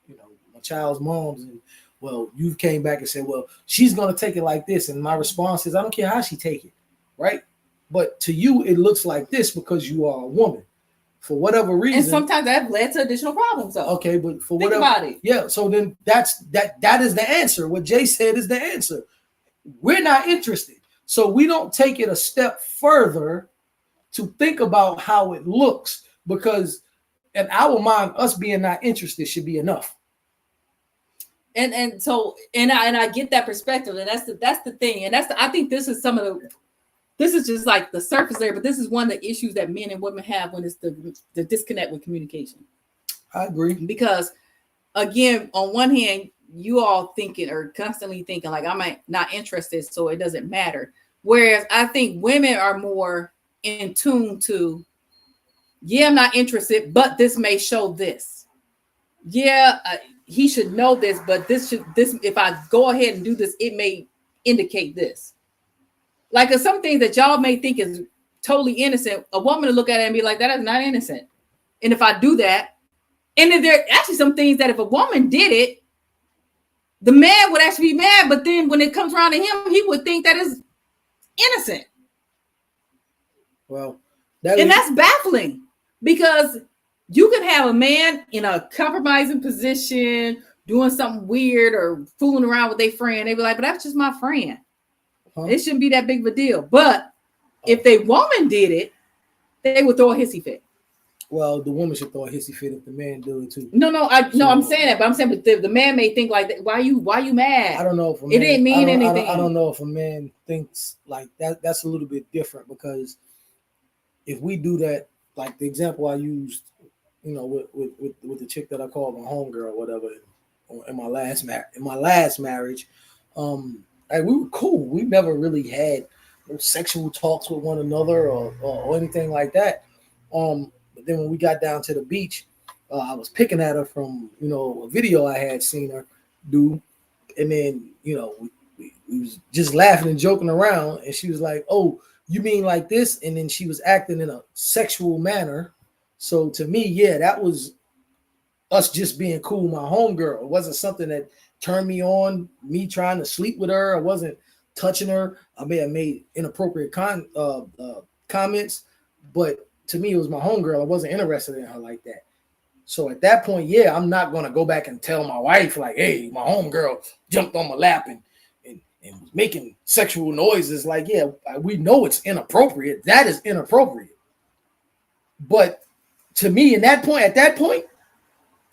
my child's moms and well, you came back and said, well, she's going to take it like this. And my response is, I don't care how she take it. Right. But to you, it looks like this because you are a woman for whatever reason. And sometimes that led to additional problems. Though. Okay. But for whatever. Think about it. Yeah. So then that is the answer. What Jay said is the answer. We're not interested. So we don't take it a step further to think about how it looks because in our mind, us being not interested should be enough. And I get that perspective, and that's the thing, and I think this is this is just like the surface layer, but this is one of the issues that men and women have when it's the disconnect with communication. I agree because again, on one hand, you all thinking or constantly thinking like I'm not interested, so it doesn't matter. Whereas I think women are more in tune to, I'm not interested, but this may show this. He should know this, but this if I go ahead and do this, it may indicate this. Like some things that y'all may think is totally innocent, a woman to look at it and be like, that is not innocent. And if I do that, and then there are actually some things that if a woman did it, the man would actually be mad, but then when it comes around to him, he would think that is innocent. Well, that's baffling because you could have a man in a compromising position doing something weird or fooling around with their friend. They be like, but that's just my friend. It shouldn't be that big of a deal. But if a woman did it, they would throw a hissy fit. Well, the woman should throw a hissy fit if the man do it too. I'm saying that, but I'm saying, but the man may think like that. Why you mad? I don't know if it didn't mean anything. I don't know if a man thinks like that. That's a little bit different because if we do that, like the example I used, with the chick that I called my homegirl or whatever, in my last marriage, we were cool. We never really had sexual talks with one another or anything like that. But then when we got down to the beach, I was picking at her from, a video I had seen her do. And then, we was just laughing and joking around. And she was like, oh, you mean like this? And then she was acting in a sexual manner. So to me, that was us just being cool, my homegirl. It wasn't something that turned me on, me trying to sleep with her. I wasn't touching her. I may have made inappropriate comments, but to me, it was my homegirl. I wasn't interested in her like that. So at that point, yeah, I'm not gonna go back and tell my wife like, "Hey, my homegirl jumped on my lap and was making sexual noises." Like, yeah, we know it's inappropriate. That is inappropriate. But to me, at that point,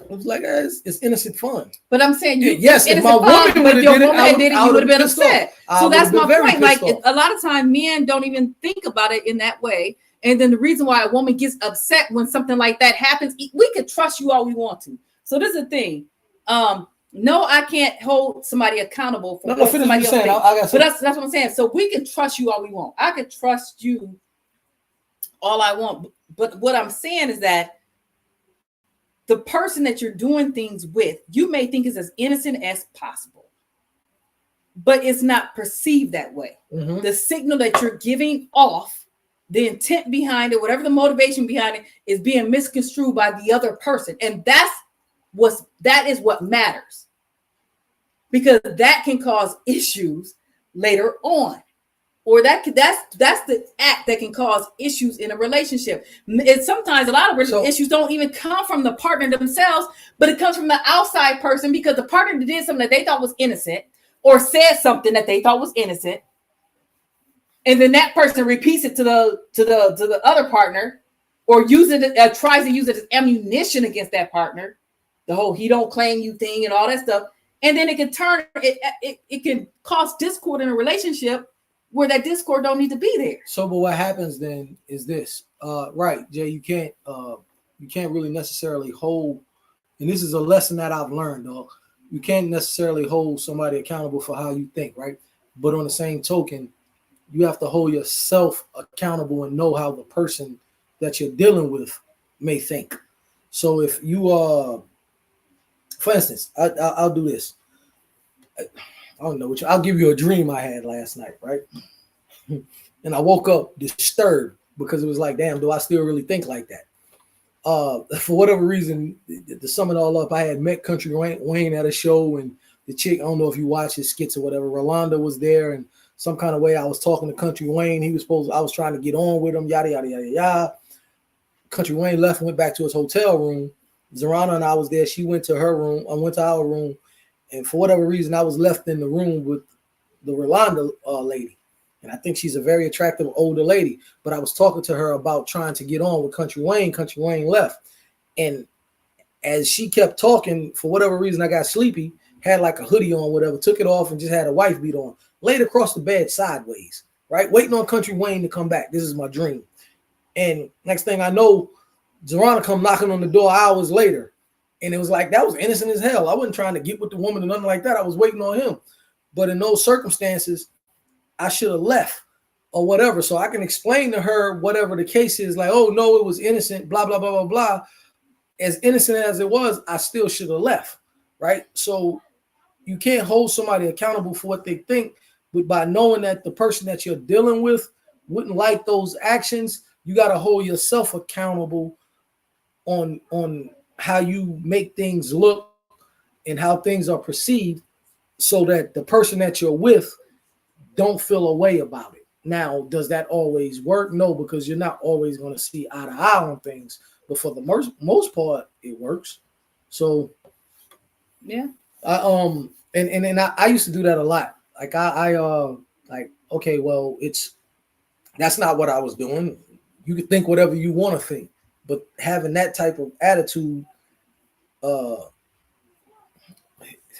it was like it's innocent fun. But I'm saying you yes, if my woman but your woman had did it, you would have been upset. So that's my point. Like off. a lot of times men don't even think about it in that way. And then the reason why a woman gets upset when something like that happens, we could trust you all we want to. So this is the thing. No, I can't hold somebody accountable for what somebody else thinks. But that's what I'm saying. So we can trust you all we want. I could trust you all I want. But what I'm saying is that the person that you're doing things with, you may think is as innocent as possible, but it's not perceived that way. Mm-hmm. The signal that you're giving off, the intent behind it, whatever the motivation behind it, is being misconstrued by the other person. And that is what matters, because that can cause issues later on. Or that's the act that can cause issues in a relationship. And sometimes a lot of issues don't even come from the partner themselves, but it comes from the outside person, because the partner did something that they thought was innocent or said something that they thought was innocent, and then that person repeats it to the other partner, or tries to use it as ammunition against that partner. The whole "he don't claim you" thing and all that stuff, and then it can cause discord in a relationship, where that discord don't need to be there. So, but what happens then is this, right, Jay? You can't really necessarily hold, and this is a lesson that I've learned, dog. You can't necessarily hold somebody accountable for how you think, right? But on the same token, you have to hold yourself accountable and know how the person that you're dealing with may think. So, if you for instance, I'll do this. I don't know I'll give you a dream I had last night, right? And I woke up disturbed because it was like, damn, do I still really think like that? For whatever reason, to sum it all up, I had met Country Wayne at a show, and the chick, I don't know if you watch his skits or whatever, Rolanda was there, and some kind of way I was talking to Country Wayne. I was trying to get on with him, yada, yada, yada, yada. Country Wayne left and went back to his hotel room. Zorana and I was there. She went to her room. I went to our room. And for whatever reason, I was left in the room with the Rolanda lady. And I think she's a very attractive older lady. But I was talking to her about trying to get on with Country Wayne. Country Wayne left. And as she kept talking, for whatever reason, I got sleepy, had like a hoodie on, whatever, took it off and just had a wife beat on. Laid across the bed sideways, right? Waiting on Country Wayne to come back. This is my dream. And next thing I know, Zorana come knocking on the door hours later. And it was like, that was innocent as hell. I wasn't trying to get with the woman or nothing like that. I was waiting on him. But in those circumstances, I should have left or whatever. So I can explain to her whatever the case is, like, oh, no, it was innocent, blah, blah, blah, blah, blah. As innocent as it was, I still should have left, right? So you can't hold somebody accountable for what they think, but by knowing that the person that you're dealing with wouldn't like those actions, you got to hold yourself accountable on how you make things look and how things are perceived, so that the person that you're with don't feel a way about it. Now, does that always work? No, because you're not always going to see eye to eye on things. But for the most part, it works. So, yeah. I used to do that a lot. Like I like, okay, well, that's not what I was doing. You can think whatever you want to think, but having that type of attitude,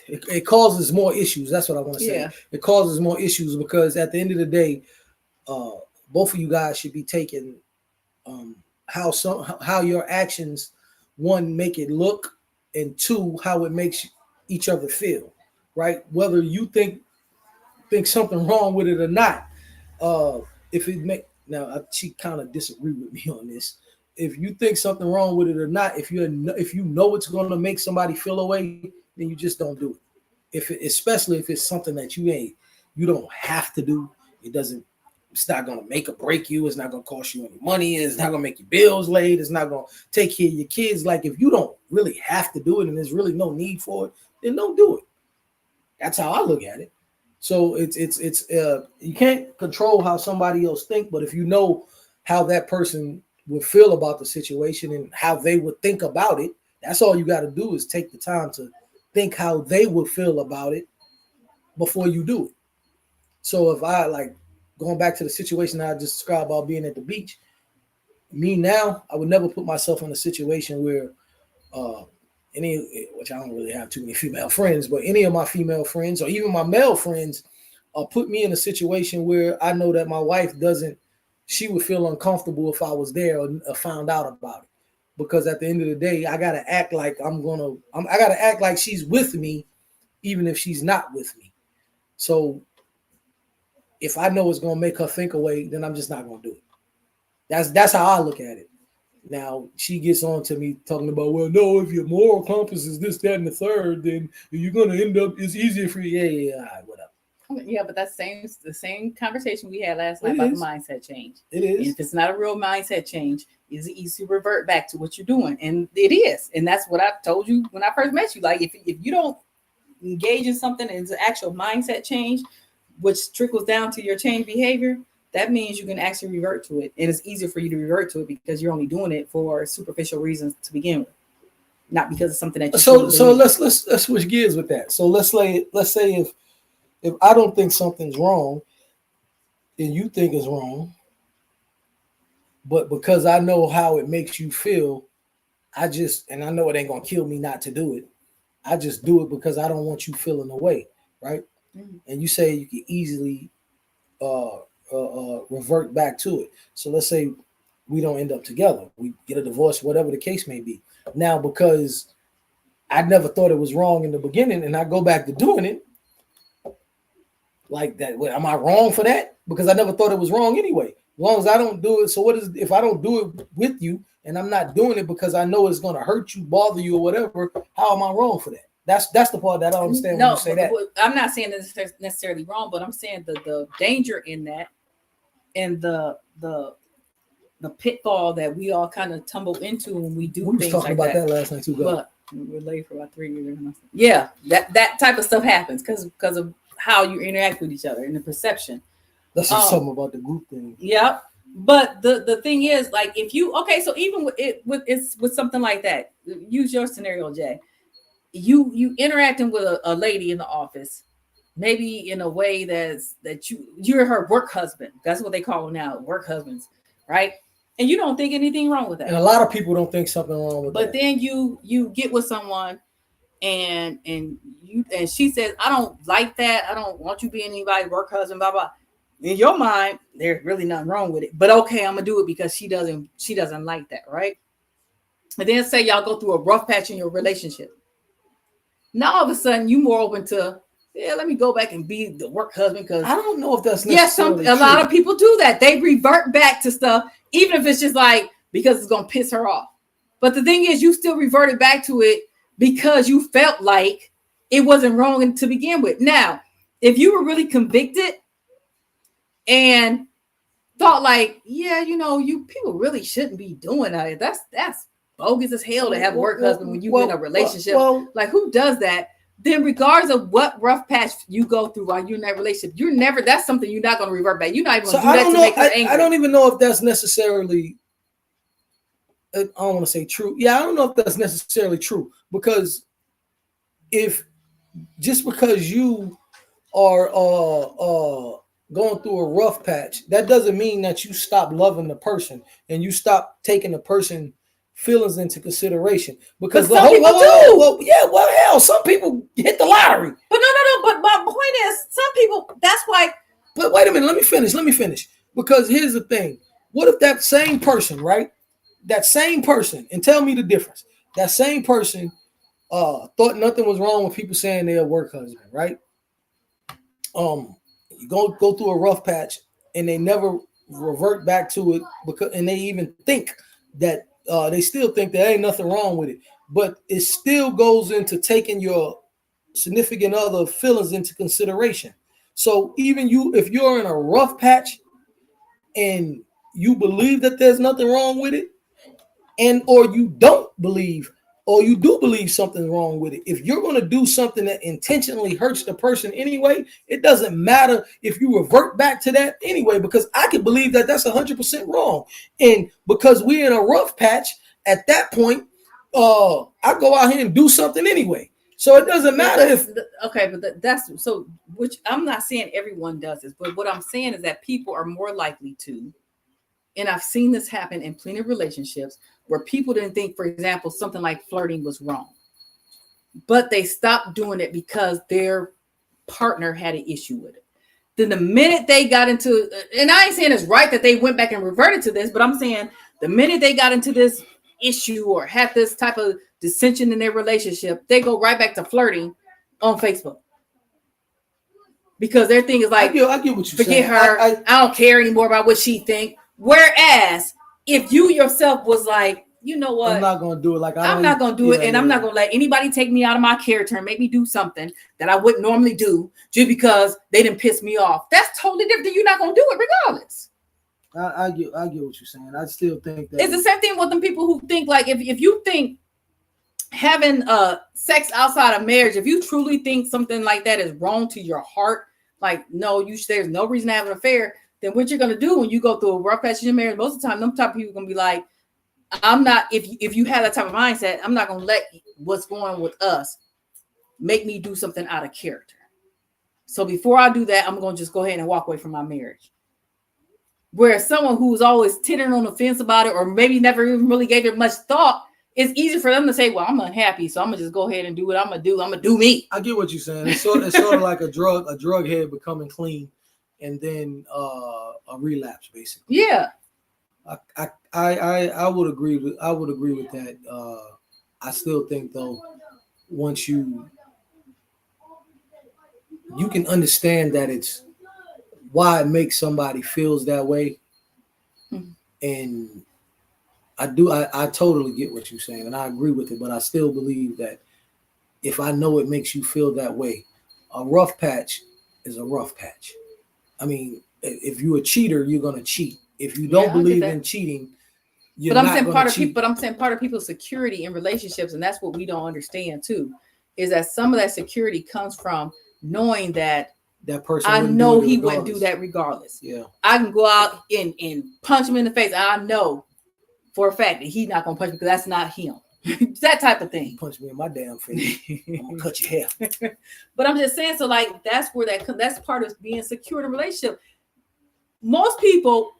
it causes more issues. That's what I want to say. Yeah. It causes more issues because at the end of the day, both of you guys should be taking how your actions, one, make it look, and two, how it makes each other feel, right? Whether you think something wrong with it or not. If it make now, she kind of disagreed with me on this. If you think something wrong with it or not, if you know it's going to make somebody feel away, then you just don't do it. Especially if it's something that you don't have to do, it doesn't It's not going to make or break you. It's not going to cost you any money. It's not going to make your bills late. It's not going to take care of your kids. Like, if you don't really have to do it and there's really no need for it, then don't do it. That's how I look at it. So it's you can't control how somebody else think, but if you know how that person would feel about the situation and how they would think about it, that's all you got to do is take the time to think how they would feel about it before you do it. So if I like going back to the situation I just described about being at the beach, me now, I would never put myself in a situation where which I don't really have too many female friends, but any of my female friends or even my male friends put me in a situation where I know that my wife she would feel uncomfortable if I was there or found out about it. Because at the end of the day, I gotta act like I gotta act like she's with me, even if she's not with me. So if I know it's gonna make her think away, then I'm just not gonna do it. That's how I look at it. Now she gets on to me talking about, well, no, if your moral compass is this, that, and the third, then you're gonna end up. It's easier for you. Yeah, all right, whatever. Yeah, but that's the same conversation we had last night about the mindset change. It is. And if it's not a real mindset change, is it easy to revert back to what you're doing? And it is. And that's what I told you when I first met you. Like, if you don't engage in something and it's an actual mindset change, which trickles down to your change behavior, that means you can actually revert to it. And it's easier for you to revert to it because you're only doing it for superficial reasons to begin with, not because of something that you so let's switch gears with that. So let's say if I don't think something's wrong and you think it's wrong, but because I know how it makes you feel, and I know it ain't gonna kill me not to do it, I just do it because I don't want you feeling away, right? Mm-hmm. And you say you can easily revert back to it. So let's say we don't end up together, we get a divorce, whatever the case may be. Now, because I never thought it was wrong in the beginning and I go back to doing it, like that, am I wrong for that? Because I never thought it was wrong anyway. As long as I don't do it. So if I don't do it with you and I'm not doing it because I know it's going to hurt you, bother you, or whatever, how am I wrong for that? That's the part that I don't understand when you say that. I'm not saying that it's necessarily wrong, but I'm saying the danger in that and the pitfall that we all kind of tumble into when we do things like that. We was talking about that last night too. But we're late for about 3 years. Yeah, that type of stuff happens because of how you interact with each other and the perception. That's just something about the group thing. Yeah. But the thing is, like, if you so even with something like that, use your scenario, Jay. You interacting with a lady in the office, maybe in a way that you're her work husband. That's what they call them now, work husbands, right? And you don't think anything wrong with that. And a lot of people don't think something wrong with that. But then you get with someone and she says, I don't like that. I don't want you being anybody's work husband, blah blah. In your mind, there's really nothing wrong with it. But okay, I'm gonna do it because she doesn't like that, right? And then say y'all go through a rough patch in your relationship. Now all of a sudden you more open to, let me go back and be the work husband, because I don't know if that's necessarily a lot of people do that. They revert back to stuff, even if it's just like because it's gonna piss her off. But the thing is, you still reverted back to it because you felt like it wasn't wrong to begin with. Now, if you were really convicted and thought like, you people really shouldn't be doing that. That's bogus as hell to have a work husband when you're in a relationship. Like, who does that? Then regardless of what rough patch you go through while you're in that relationship, that's something you're not going to revert back. You're not even going to do that to make her angry. I don't even know if that's necessarily, I don't want to say true. Yeah, I don't know if that's necessarily true, because just because you are going through a rough patch, that doesn't mean that you stop loving the person and you stop taking the person feelings into consideration, because some people do. Hell, some people hit the lottery. But no. But my point is, some people. That's why. But wait a minute. Let me finish. Because here's the thing: what if that same person, right? That same person, and tell me the difference. That same person thought nothing was wrong with people saying they're a work husband, right? You go through a rough patch, and they never revert back to it and they even think that. They still think there ain't nothing wrong with it, but it still goes into taking your significant other feelings into consideration. So even if you're in a rough patch and you believe that there's nothing wrong with it, and or you don't believe, or you do believe something wrong with it. If you're going to do something that intentionally hurts the person anyway, it doesn't matter if you revert back to that anyway, because I can believe that that's 100% wrong. And because we're in a rough patch at that point, I go out here and do something anyway. So it doesn't matter if okay, but that's so. Which I'm not saying everyone does this, but what I'm saying is that people are more likely to, and I've seen this happen in plenty of relationships where people didn't think, for example, something like flirting was wrong, but they stopped doing it because their partner had an issue with it. Then the minute they got into, and I ain't saying it's right that they went back and reverted to this, but I'm saying the minute they got into this issue or had this type of dissension in their relationship, they go right back to flirting on Facebook. Because their thing is like, I get what you're forget saying. her. I don't care anymore about what she think. Whereas if you yourself was like, you know what, I'm not gonna do it. Like I'm not gonna do it, and I'm not gonna let anybody take me out of my character and make me do something that I wouldn't normally do just because they didn't piss me off. That's totally different. You're not gonna do it regardless. I get what you're saying. I still think that it's the same thing with them people who think like if you think having sex outside of marriage, if you truly think something like that is wrong to your heart, like no, there's no reason to have an affair, then what you're gonna do when you go through a rough patch in your marriage, most of the time, them type of people are gonna be like, I'm not. If you have that type of mindset, I'm not gonna let what's going on with us make me do something out of character. So before I do that, I'm gonna just go ahead and walk away from my marriage. Whereas someone who's always teetering on the fence about it, or maybe never even really gave it much thought, it's easy for them to say, "Well, I'm unhappy, so I'm gonna just go ahead and do what I'm gonna do. I'm gonna do me." I get what you're saying. It's sort of like a drug head becoming clean, and then a relapse, basically. Yeah. I would agree with that. I still think though, once you can understand that it's why it makes somebody feels that way, and I totally get what you're saying, and I agree with it. But I still believe that if I know it makes you feel that way, a rough patch is a rough patch. I mean, if you're a cheater, you're gonna cheat. If you don't believe in cheating, but I'm saying part of people's security in relationships, and that's what we don't understand too, is that some of that security comes from knowing that person. I know he wouldn't do that regardless. Yeah, I can go out and punch him in the face. I know for a fact that he's not gonna punch me because that's not him. That type of thing. Punch me in my damn face. I'm gonna cut your hair. But I'm just saying, so like that's where that's part of being secure in a relationship. Most people.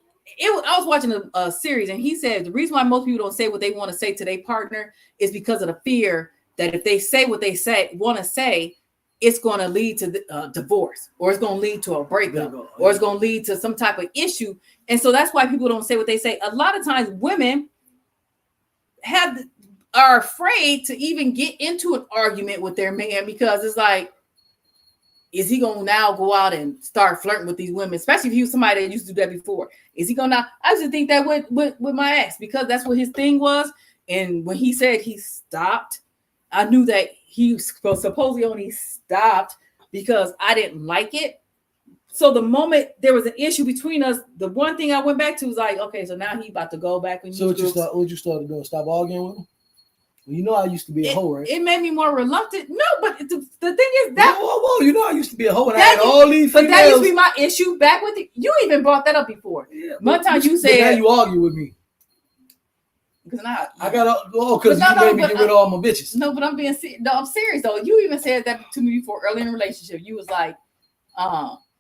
I was watching a series, and he said the reason why most people don't say what they want to say to their partner is because of the fear that if they say what they want to say, it's going to lead to divorce, or it's going to lead to a breakup, or it's going to lead to some type of issue. And so that's why people don't say what they say. A lot of times women are afraid to even get into an argument with their man because it's like, is he gonna now go out and start flirting with these women, especially if he was somebody that used to do that before? Is he gonna? I used to think that with my ex because that's what his thing was. And when he said he stopped, I knew that he supposedly only stopped because I didn't like it. So the moment there was an issue between us, the one thing I went back to was like, okay, so now he about to go back. So what you started doing? Stop arguing with him? Well, you know I used to be a hoe, right? It made me more reluctant. No, but the thing is that whoa, you know I used to be a hoe, and I had all these females. But that used to be my issue back with you. You even brought that up before. Yeah, one time you said now you argue with me. Because because you made me get rid of all my bitches. No, but I'm I'm serious though. You even said that to me before early in a relationship. You was like,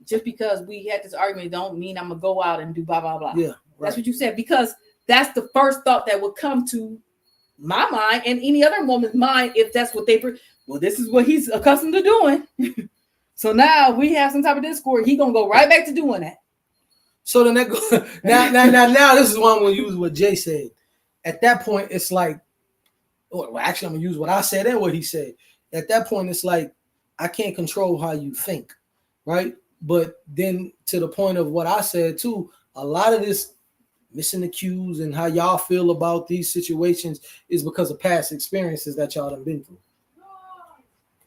just because we had this argument don't mean I'm gonna go out and do blah blah blah. Yeah, right. That's what you said, because that's the first thought that would come to my mind and any other woman's mind if that's what this is what he's accustomed to doing. So now we have some type of discord. He gonna go right back to doing that. So then now this is one I'm gonna use what Jay said. At that point, it's like, well, actually, I'm gonna use what I said and what he said. At that point, it's like I can't control how you think, right? But then to the point of what I said too, a lot of this missing the cues and how y'all feel about these situations is because of past experiences that y'all done been through.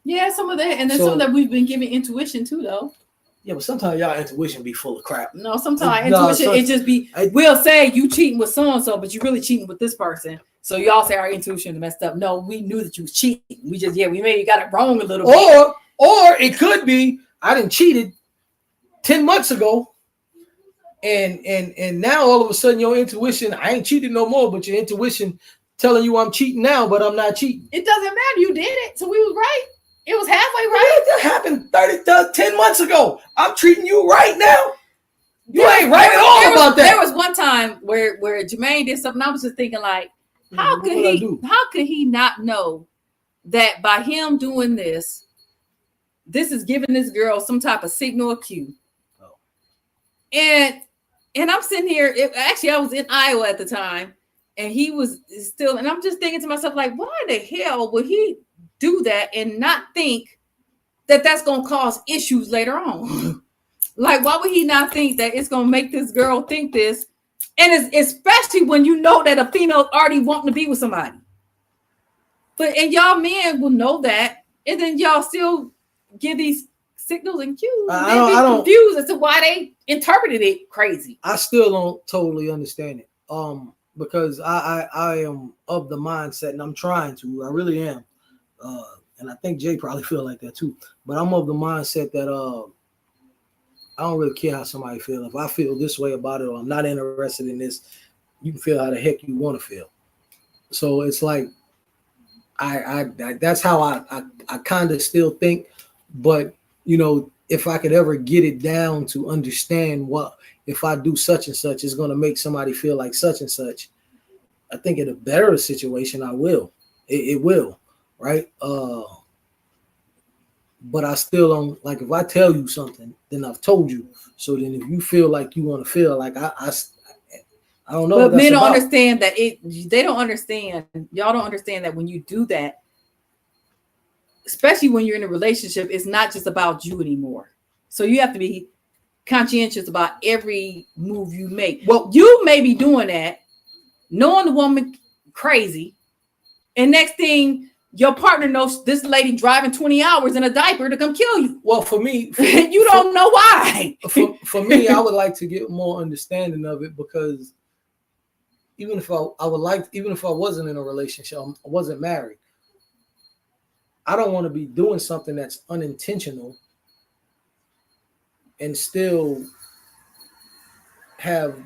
Yeah, some of that, and then some of that we've been giving intuition too, though. Yeah, but sometimes y'all intuition be full of crap. No, sometimes intuition, it just be, we'll say you cheating with so-and-so, but you really cheating with this person. So y'all say our intuition is messed up. No, we knew that you was cheating. We just, we maybe got it wrong a little bit. Or it could be, I done cheated 10 months ago. And now all of a sudden your intuition, I ain't cheated no more, but your intuition telling you I'm cheating now, but I'm not cheating. It doesn't matter. You did it. So we was right. It was halfway right. That happened 10 months ago. I'm treating you right now. You ain't right at all about that. There was one time where Jermaine did something. I was just thinking like, how could he not know that by him doing this is giving this girl some type of signal or cue? Oh. And I'm sitting here. Actually, I was in Iowa at the time, and he was still. And I'm just thinking to myself, like, why the hell would he do that and not think that that's going to cause issues later on? Like, why would he not think that it's going to make this girl think this? And it's especially when you know that a female already wanting to be with somebody. And y'all men will know that, and then y'all still give these signals and cues. I don't confused as to why they interpreted it crazy. I still don't totally understand it. Because I am of the mindset, and I'm trying to. I really am. And I think Jay probably feel like that too. But I'm of the mindset that I don't really care how somebody feels. If I feel this way about it, or I'm not interested in this, you can feel how the heck you want to feel. So it's like I that's how I kind of still think. But if I could ever get it down to understand what if I do such and such is going to make somebody feel like such and such, I think in a better situation I will. It will, right? But I still don't like if I tell you something, then I've told you. So then if you feel like you want to feel like I don't know. But men don't understand that they don't understand. Y'all don't understand that when you do that, especially when you're in a relationship, it's not just about you anymore. So you have to be conscientious about every move you make. Well, you may be doing that, knowing the woman crazy, and next thing your partner knows this lady driving 20 hours in a diaper to come kill you. Well, for me, you don't know why. For me, I would like to get more understanding of it, because even if I wasn't in a relationship, I wasn't married, I don't want to be doing something that's unintentional and still have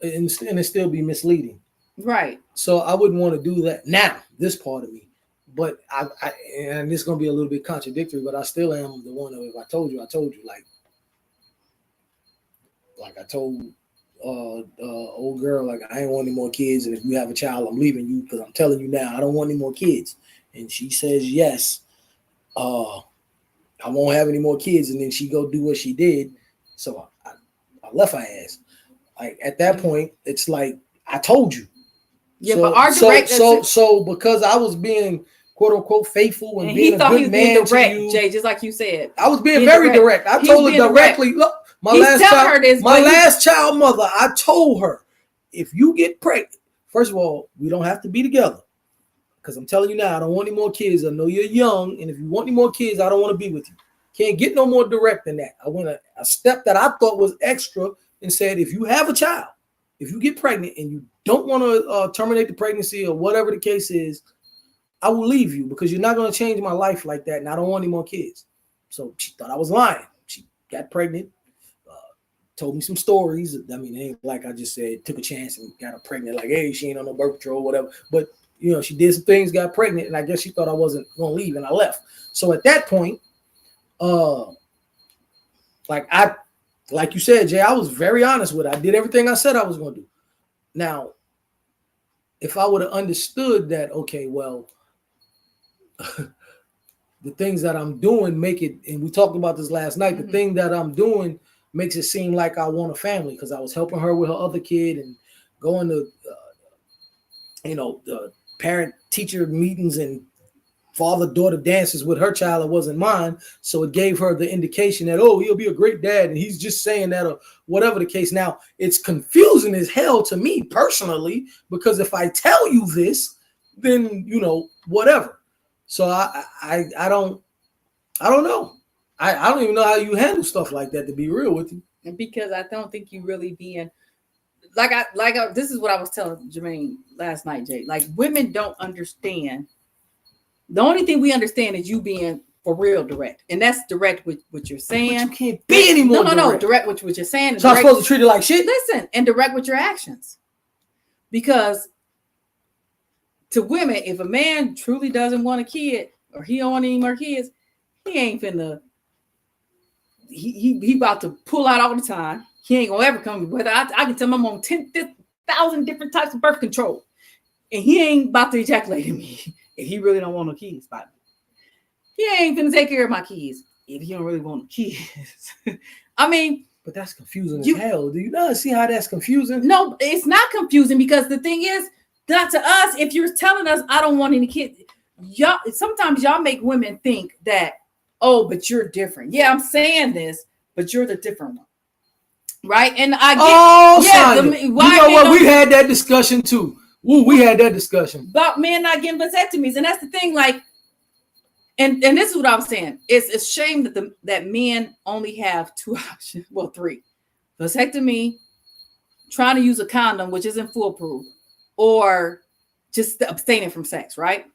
and it still be misleading. Right. So I wouldn't want to do that now, this part of me. But I and this is gonna be a little bit contradictory, but I still am the one that if I told you, like I told old girl, like I ain't want any more kids, and if you have a child, I'm leaving you because I'm telling you now, I don't want any more kids. And she says yes, I won't have any more kids, and then she go do what she did. So I left her ass. Like at that point, it's like I told you. Yeah, but our direct so because I was being quote unquote faithful and being a good man to you, Jay, just like you said, I was being very direct. I told her directly, look, my last child mother, I told her, if you get pregnant, first of all, we don't have to be together. Because I'm telling you now, I don't want any more kids. I know you're young, and if you want any more kids, I don't want to be with you. Can't get no more direct than that. I went a step that I thought was extra and said, if you have a child, if you get pregnant and you don't want to terminate the pregnancy or whatever the case is, I will leave you because you're not going to change my life like that, and I don't want any more kids. So she thought I was lying. She got pregnant, told me some stories. I mean, it ain't like I just said, took a chance and got her pregnant, like, hey, she ain't on no birth control, whatever. But, she did some things, got pregnant, and I guess she thought I wasn't going to leave, and I left. So at that point, like you said, Jay, I was very honest with her. I did everything I said I was going to do. Now, if I would have understood that, okay, well, the things that I'm doing make it, and we talked about this last night, the thing that I'm doing makes it seem like I want a family because I was helping her with her other kid and going to, the parent-teacher meetings and father-daughter dances with her child. It wasn't mine. So it gave her the indication that, oh, he'll be a great dad. And he's just saying that or whatever the case. Now, it's confusing as hell to me personally, because if I tell you this, then, whatever. So I don't know. I don't even know how you handle stuff like that, to be real with you. And because I don't think you really being this is what I was telling Jermaine last night, Jay. Like, women don't understand. The only thing we understand is you being for real direct, and that's direct with what you're saying. But you can't be any more direct with what you're saying. So I'm supposed to treat it like shit? Listen, and direct with your actions. Because to women, if a man truly doesn't want a kid or he don't want any more kids, he ain't finna. He about to pull out all the time. He ain't gonna ever come. Whether I can tell him I'm on 10,000 different types of birth control, and he ain't about to ejaculate in me if he really don't want no kids. By me, he ain't gonna take care of my kids if he don't really want no kids. I mean, but that's confusing as hell. Do you not see how that's confusing? No, it's not confusing, because the thing is that to us, if you're telling us I don't want any kids, y'all sometimes y'all make women think that, oh, but you're different. Yeah, I'm saying this, but you're the different one. Right? And I get you know what? We had that discussion too. Ooh, we had that discussion about men not getting vasectomies, and that's the thing. Like, and this is what I was saying. It's a shame that men only have two options. Well, three: vasectomy, trying to use a condom, which isn't foolproof, or just abstaining from sex. Right?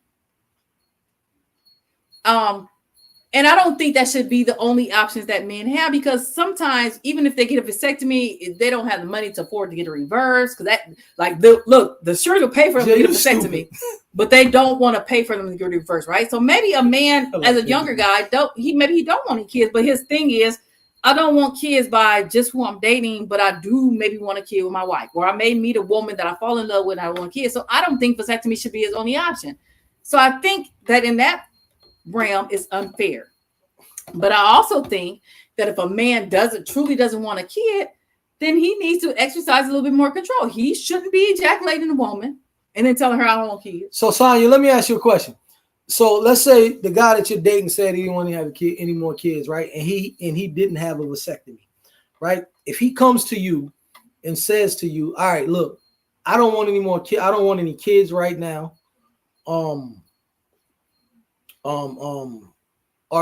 And I don't think that should be the only options that men have, because sometimes even if they get a vasectomy, they don't have the money to afford to get a reverse. Because that, like, the insurance will pay for them to get a vasectomy, but they don't want to pay for them to get a reverse, right? So maybe a man, as a younger guy, maybe he don't want any kids, but his thing is, I don't want kids by just who I'm dating, but I do maybe want a kid with my wife, or I may meet a woman that I fall in love with and I want kids. So I don't think vasectomy should be his only option. So I think that in that realm is unfair. But I also think that if a man truly doesn't want a kid, then he needs to exercise a little bit more control. He shouldn't be ejaculating a woman and then telling her I don't want kids. So Sonya, let me ask you a question. So let's say the guy that you're dating said he didn't want to have any more kids, right? And he didn't have a vasectomy, right? If he comes to you and says to you, all right, look, I don't want any more kids. I don't want any kids right now. Are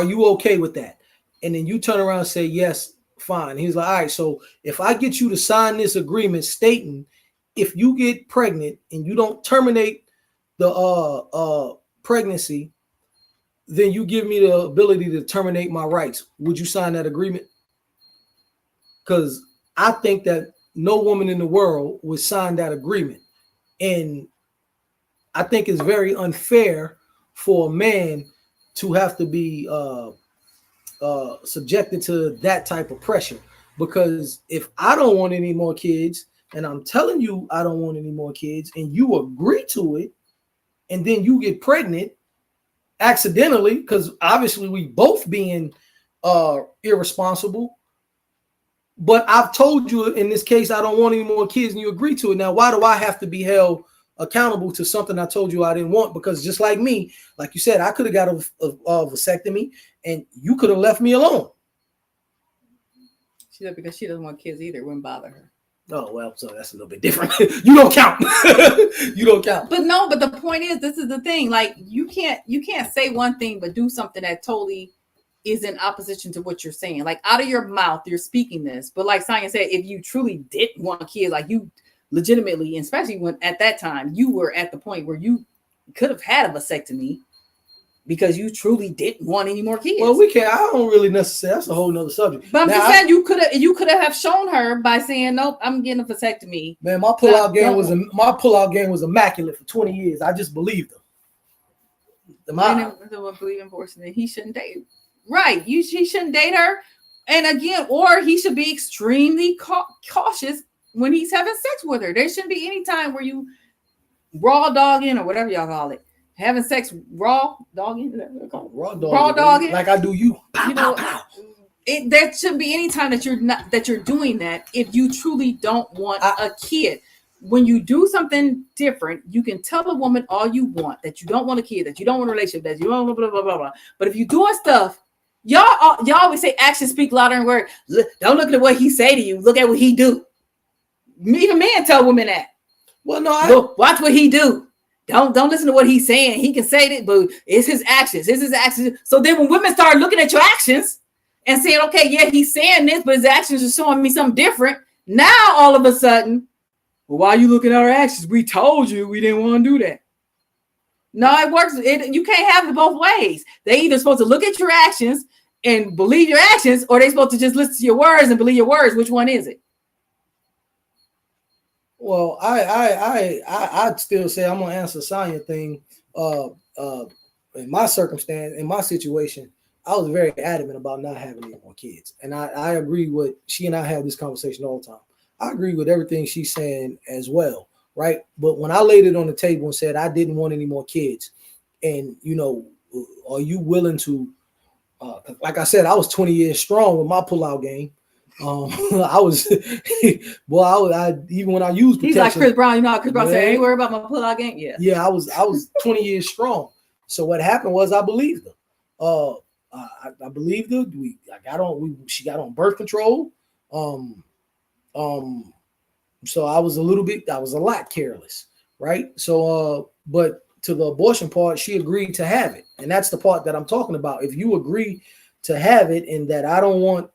you okay with that? And then you turn around and say, yes, fine. He's like, all right, so if I get you to sign this agreement stating if you get pregnant and you don't terminate the pregnancy, then you give me the ability to terminate my rights. Would you sign that agreement? Because I think that no woman in the world would sign that agreement. And I think it's very unfair for a man to have to be subjected to that type of pressure. Because if I don't want any more kids and I'm telling you I don't want any more kids and you agree to it, and then you get pregnant accidentally, because obviously we both being irresponsible, but I've told you in this case I don't want any more kids and you agree to it. Now, why do I have to be held accountable to something I told you I didn't want? Because just like me, like you said, I could have got a vasectomy and you could have left me alone. She said because she doesn't want kids either, it wouldn't bother her. Oh, well, so that's a little bit different. You don't count. You don't count. But no, but the point is, this is the thing. Like, you can't say one thing but do something that totally is in opposition to what you're saying. Like, out of your mouth, you're speaking this. But like Sonya said, if you truly didn't want kids, like you legitimately, and especially when at that time you were at the point where you could have had a vasectomy because you truly didn't want any more kids. Well, I don't really necessarily. That's a whole nother subject. But I'm just saying you could have shown her by saying, nope, I'm getting a vasectomy. Man, my pullout game was immaculate for 20 years. I just believed her. He shouldn't date. Right. He shouldn't date her. And again, or he should be extremely cautious when he's having sex with her. There shouldn't be any time where you raw dogging or whatever y'all call it. Having sex raw dogging. Raw dogging. Like I do you. You know, there shouldn't be any time that you're doing that if you truly don't want a kid. When you do something different, you can tell a woman all you want, that you don't want a kid, that you don't want a relationship, that you don't blah, blah, blah, blah, blah. But if you're doing stuff, y'all always say actions speak louder than words. Don't look at what he say to you. Look at what he do. Even men tell women that. Well, no, watch what he do. Don't listen to what he's saying. He can say that, but it's his actions. It's his actions. So then when women start looking at your actions, and saying, okay, yeah, he's saying this, but his actions are showing me something different. Now, all of a sudden, well, why are you looking at our actions? We told you we didn't want to do that. No, it works. You can't have it both ways. They either supposed to look at your actions and believe your actions, or they supposed to just listen to your words and believe your words. Which one is it? Well, I'd still say I'm gonna answer Sonya thing. In my circumstance, in my situation, I was very adamant about not having any more kids, and I agree with she and I have this conversation all the time. I agree with everything she's saying as well, right? But when I laid it on the table and said I didn't want any more kids, and are you willing to? Like I said, I was 20 years strong with my pullout game. I was, even when I used protection. He's like Chris Brown. You know how Chris Brown said, "Ain't worried about my pullout game." Yeah. Yeah, I was 20 years strong. So what happened was I believed her. I believed her. She got on birth control. So I was a lot careless, right? So, but to the abortion part, she agreed to have it. And that's the part that I'm talking about. If you agree to have it and that I don't want,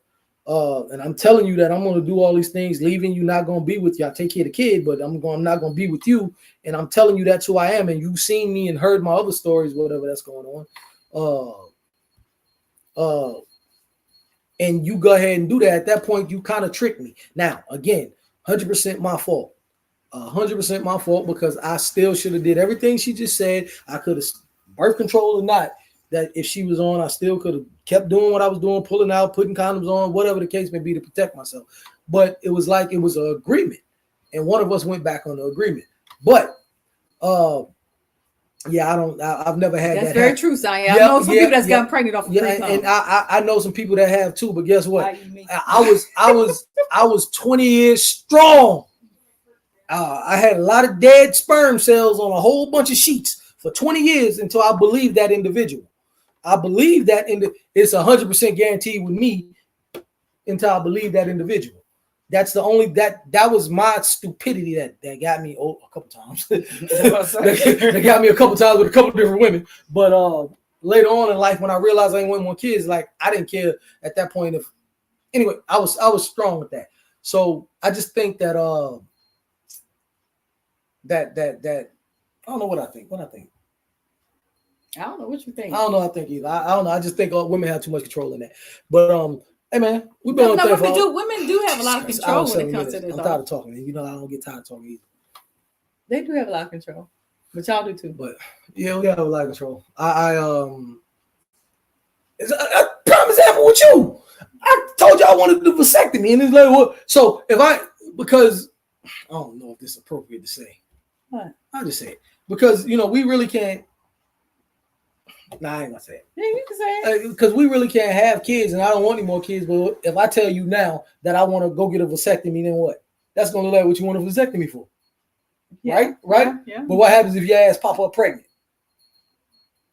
and I'm telling you that I'm going to do all these things, leaving you, not going to be with you. I take care of the kid, but I'm not going to be with you. And I'm telling you that's who I am. And you've seen me and heard my other stories, whatever that's going on. And you go ahead and do that. At that point, you kind of tricked me. Now, again, 100% my fault. 100% my fault, because I still should have did everything she just said. I could have, birth control or not, that if she was on, I still could have kept doing what I was doing, pulling out, putting condoms on, whatever the case may be, to protect myself. But it was like it was an agreement, and one of us went back on the agreement. But yeah, I've never had that. That's very true, Sonya. I know some people that's gotten pregnant off of and I know some people that have too. But guess what? I was 20 years strong. I had a lot of dead sperm cells on a whole bunch of sheets for 20 years until I believed that individual. I believe that it's 100% guaranteed with me until I believe that individual. That's the only that was my stupidity that got me a couple times. that got me a couple times with a couple different women. But later on in life, when I realized I didn't want more kids, like I didn't care at that point. Anyway, I was strong with that. So I just think that that I don't know what I think. I don't know what you think. I don't know what I think either. I don't know. I just think women have too much control in that. But hey man, we've been on women do have a lot of control when it comes to this. I'm tired of talking. You know I don't get tired of talking either. They do have a lot of control, but y'all do too. But yeah, we have a lot of control. Prime example with you. I told you I wanted to do vasectomy, and it's like what? So because I don't know if this is appropriate to say. What? I'll just say it because we really can't. Nah, I ain't gonna say it. Yeah, you can say it. Because we really can't have kids, and I don't want any more kids. But if I tell you now that I want to go get a vasectomy, then what? That's gonna look like what you want a vasectomy for, right? Yeah. But what happens if your ass pop up pregnant?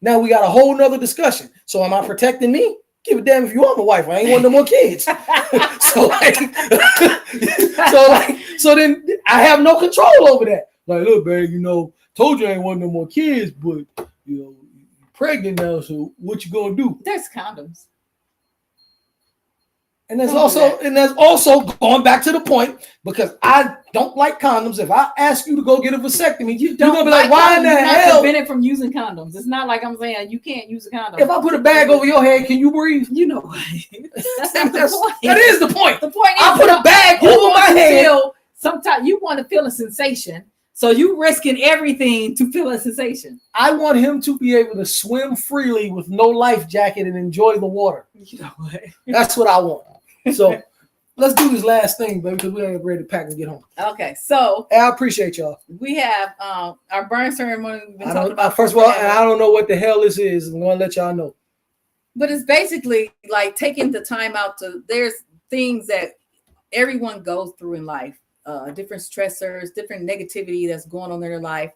Now we got a whole nother discussion. So am I protecting me? Give a damn if you are my wife. I ain't want no more kids. so then I have no control over that. Like, look, babe, told you I ain't want no more kids, but you're pregnant now, so what you gonna do? There's condoms. And that's also going back to the point, because I don't like condoms. If I ask you to go get a vasectomy, you're gonna be like, why in the hell? Prevented from using condoms. It's not like I'm saying you can't use a condom. If I put a bag over your head, can you breathe? That's not the point. That is the point. The point is, I put a bag over my head. Sometimes you want to feel a sensation, so you risking everything to feel a sensation. I want him to be able to swim freely with no life jacket and enjoy the water. You know what? That's what I want. So let's do this last thing, baby, because we ain't ready to pack and get home. Okay, so I appreciate y'all. We have our burn ceremony we've been talking about. First of all, and I don't know what the hell this is. I'm gonna let y'all know. But it's basically like taking the time out there's things that everyone goes through in life, different stressors, different negativity that's going on in their life.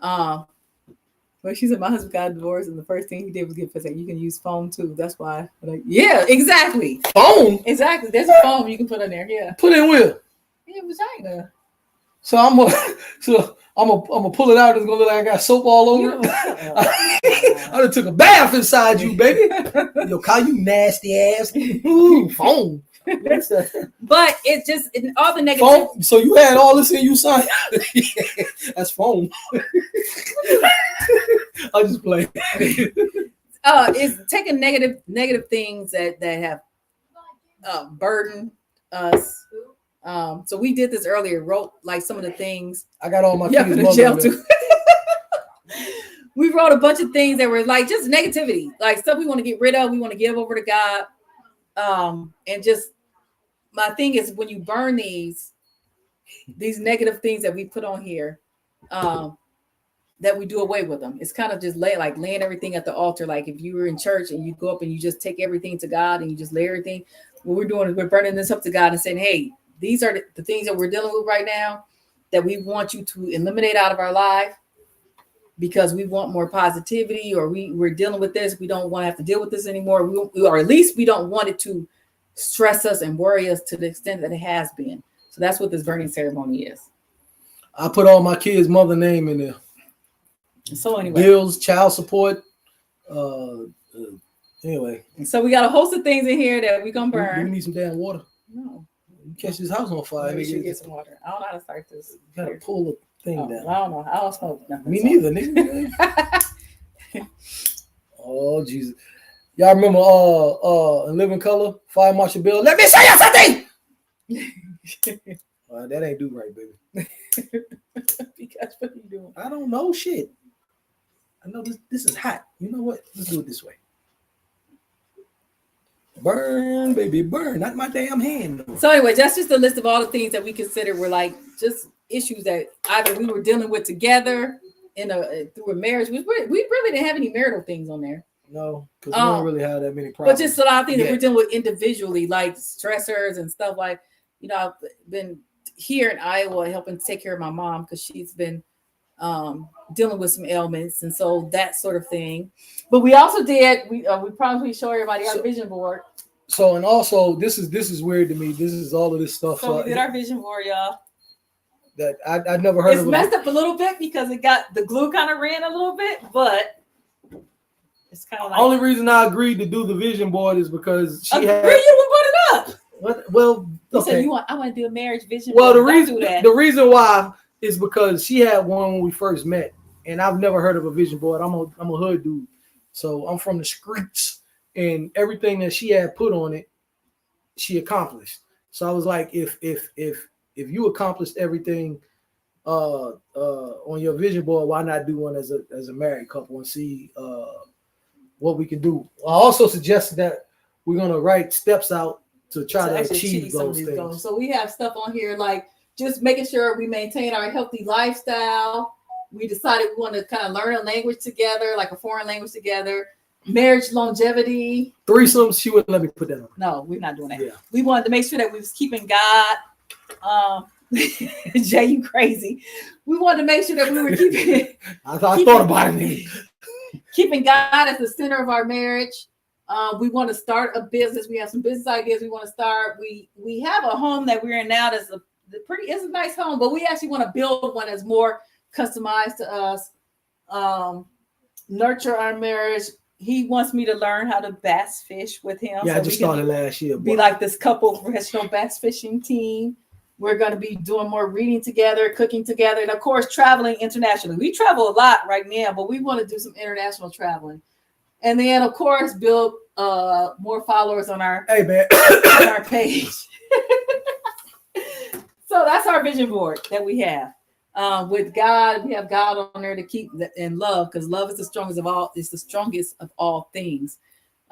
Well, she said my husband got divorced, and the first thing he did was get vasectomy. You can use foam too. That's why. Yeah, exactly. Foam? Exactly. There's a foam you can put in there. Yeah. Put in where? Yeah, vagina. So I'm gonna pull it out. It's gonna look like I got soap all over it. I done took a bath inside you, baby. Yo, Kyle, you nasty ass. Ooh, foam. But it's just all the negative. Foam. So you had all this in you, son? That's foam. I'll just play. It's taking negative things that have burdened us. So we did this earlier. Wrote like some of the things. I got all my kids kids in jail too. We wrote a bunch of things that were like just negativity, like stuff we want to get rid of. We want to give over to God. And just my thing is when you burn these negative things that we put on here, that we do away with them. It's kind of just laying everything at the altar. Like if you were in church and you go up and you just take everything to God and you just lay everything. What we're doing is we're burning this up to God and saying, hey, these are the things that we're dealing with right now that we want you to eliminate out of our life because we want more positivity, or we're dealing with this. We don't want to have to deal with this anymore. Or at least we don't want it to stress us and worry us to the extent that it has been. So that's what this burning ceremony is. I put all my kids' mother name in there. So anyway, bills, child support. Anyway. And so we got a host of things in here that we're gonna burn. Do we need some damn water? No. You catch this house on fire. We should get some water. I don't know how to start this. You gotta pull the thing down. I don't know. I don't smoke nothing. Me neither, nigga. Oh Jesus. Y'all remember In Living Color, Fire Marshal Bill? Let me say you something. That ain't do right, baby. Because what are you doing? I don't know shit. I know this is hot. You know what? Let's do it this way. Burn, baby, burn. Not my damn hand. So anyway, that's just a list of all the things that we consider were like just issues that either we were dealing with together through a marriage. We really didn't have any marital things on there. No, because we don't really have that many problems. But just a lot of things that we're dealing with individually, like stressors and stuff. Like, I've been here in Iowa helping take care of my mom because she's been dealing with some ailments, and so that sort of thing. But we also did we probably show everybody our vision board. So and also this is weird to me. This is all of this stuff. So we did our vision board, y'all. That I never heard of. It's messed up a little bit because it got the glue kind of ran a little bit, but it's kind of like. Only reason I agreed to do the vision board is because she had. You would put it up. What? Well, okay. You said I want to do a marriage vision. Well, board. the reason why is because she had one when we first met, and I've never heard of a vision board. I'm a hood dude, so I'm from the streets, and everything that she had put on it, she accomplished. So I was like, if you accomplished everything on your vision board, why not do one as a married couple and see what we can do? I also suggested that we're gonna write steps out to try to achieve those things. Goals. So we have stuff on here like just making sure we maintain our healthy lifestyle. We decided we want to kind of learn a language together, like a foreign language together. Marriage longevity. Threesomes, she wouldn't let me put that on. No, we're not doing that. Yeah. We wanted to make sure that we was keeping God. Jay, you crazy. We wanted to make sure that we were keeping. I thought about it. Keeping God as the center of our marriage. We want to start a business. We have some business ideas we want to start. We have a home that we're in now that's it's a nice home, but we actually want to build one that's more customized to us. Nurture our marriage. He wants me to learn how to bass fish with him. Yeah, so I just started last year. Be like this couple professional bass fishing team. We're going to be doing more reading together, cooking together, and of course, traveling internationally. We travel a lot right now, but we want to do some international traveling. And then, of course, build more followers on our on our page. So that's our vision board that we have. With God, we have God on there to keep in love, because love is the strongest of all. It's the strongest of all things.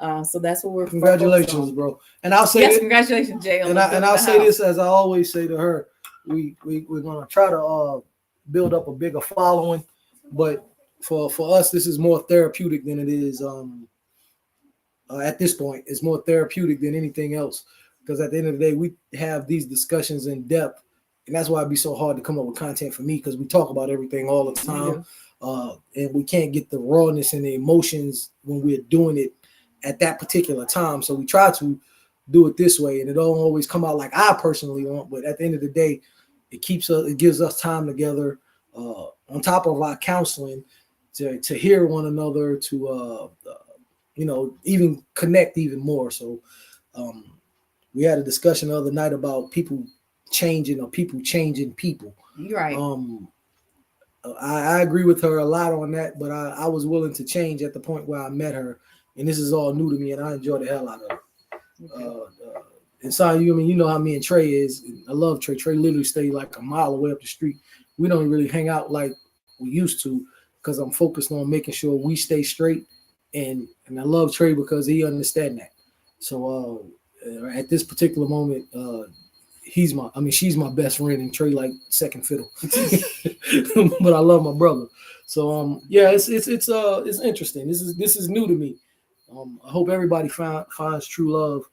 So that's what we're. Congratulations, bro. And I'll say congratulations, Jay. And I'll say this as I always say to her: we're gonna try to build up a bigger following, but for us, this is more therapeutic than it is. At this point, it's more therapeutic than anything else, because at the end of the day, we have these discussions in depth. And that's why it'd be so hard to come up with content for me, because we talk about everything all the time. And we can't get the rawness and the emotions when we're doing it at that particular time. So we try to do it this way, and it don't always come out like I personally want. But at the end of the day, it gives us time together, on top of our counseling, to hear one another, to even connect even more. So we had a discussion the other night about people changing, or people changing people. Right. I agree with her a lot on that, but I was willing to change at the point where I met her, and this is all new to me, and I enjoy the hell out of it. Okay. And so, you know how me and Trey is. I love Trey. Trey literally stayed like a mile away up the street. We don't really hang out like we used to, because I'm focused on making sure we stay straight. And I love Trey because he understands that. So at this particular moment, she's my best friend, and Trey like second fiddle. But I love my brother. So yeah, it's interesting. This is new to me. I hope everybody finds true love,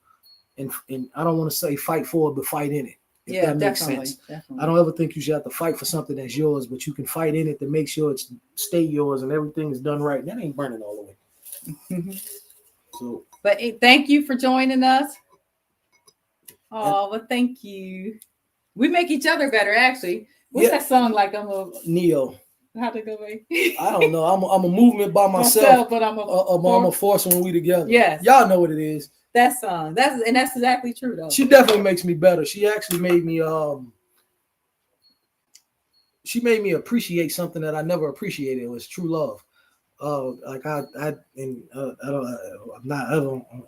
and I don't want to say fight for it, but fight in it. If that makes sense. Definitely. I don't ever think you should have to fight for something that's yours, but you can fight in it to make sure it's stay yours and everything is done right. That ain't burning all the way. So, but thank you for joining us. Oh, well, thank you. We make each other better, actually. What's that song like? I'm a Neo. How'd it go away? I don't know. I'm a movement by myself, but I'm a force when we together. Yes, y'all know what it is. That song. That's exactly true though. She definitely makes me better. She actually made me she made me appreciate something that I never appreciated. It was true love. Like I don't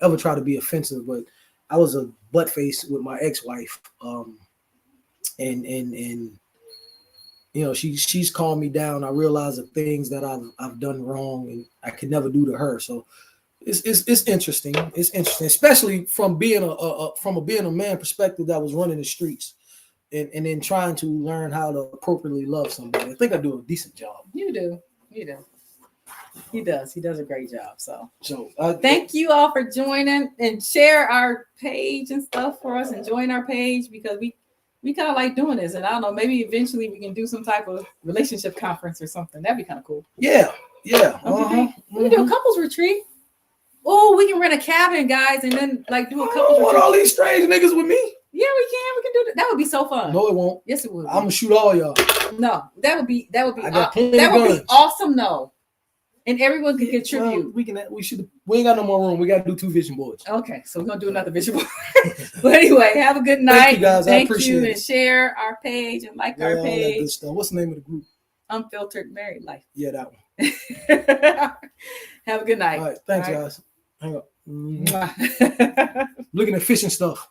ever try to be offensive, but I was a butt face with my ex-wife. And you know, she's calmed me down. I realize the things that I've done wrong and I could never do to her. So it's interesting. It's interesting, especially from being a man perspective that was running the streets, and then trying to learn how to appropriately love somebody. I think I do a decent job. You do. He does. He does a great job. So thank you all for joining, and share our page and stuff for us, and join our page, because we kind of like doing this. And I don't know, maybe eventually we can do some type of relationship conference or something. That'd be kind of cool. Yeah. Okay. We can do a couples retreat. Oh, we can rent a cabin, guys, and then like do a couples retreat. All these strange niggas with me. Yeah, we can. We can do that. That would be so fun. No, it won't. Yes, it would. I'm gonna shoot all y'all. No, that would be. That would be guns. Awesome. No, and everyone can contribute. We ain't got no more room. We got to do 2 vision boards. Okay, so we're gonna do another vision board. But anyway, have a good night. Thank you guys. I appreciate it. And share our page and like our page. All that good stuff. What's the name of the group? Unfiltered Married Life. Yeah, that one. Have a good night. All right, thanks, guys. Hang up. Looking at fish and stuff.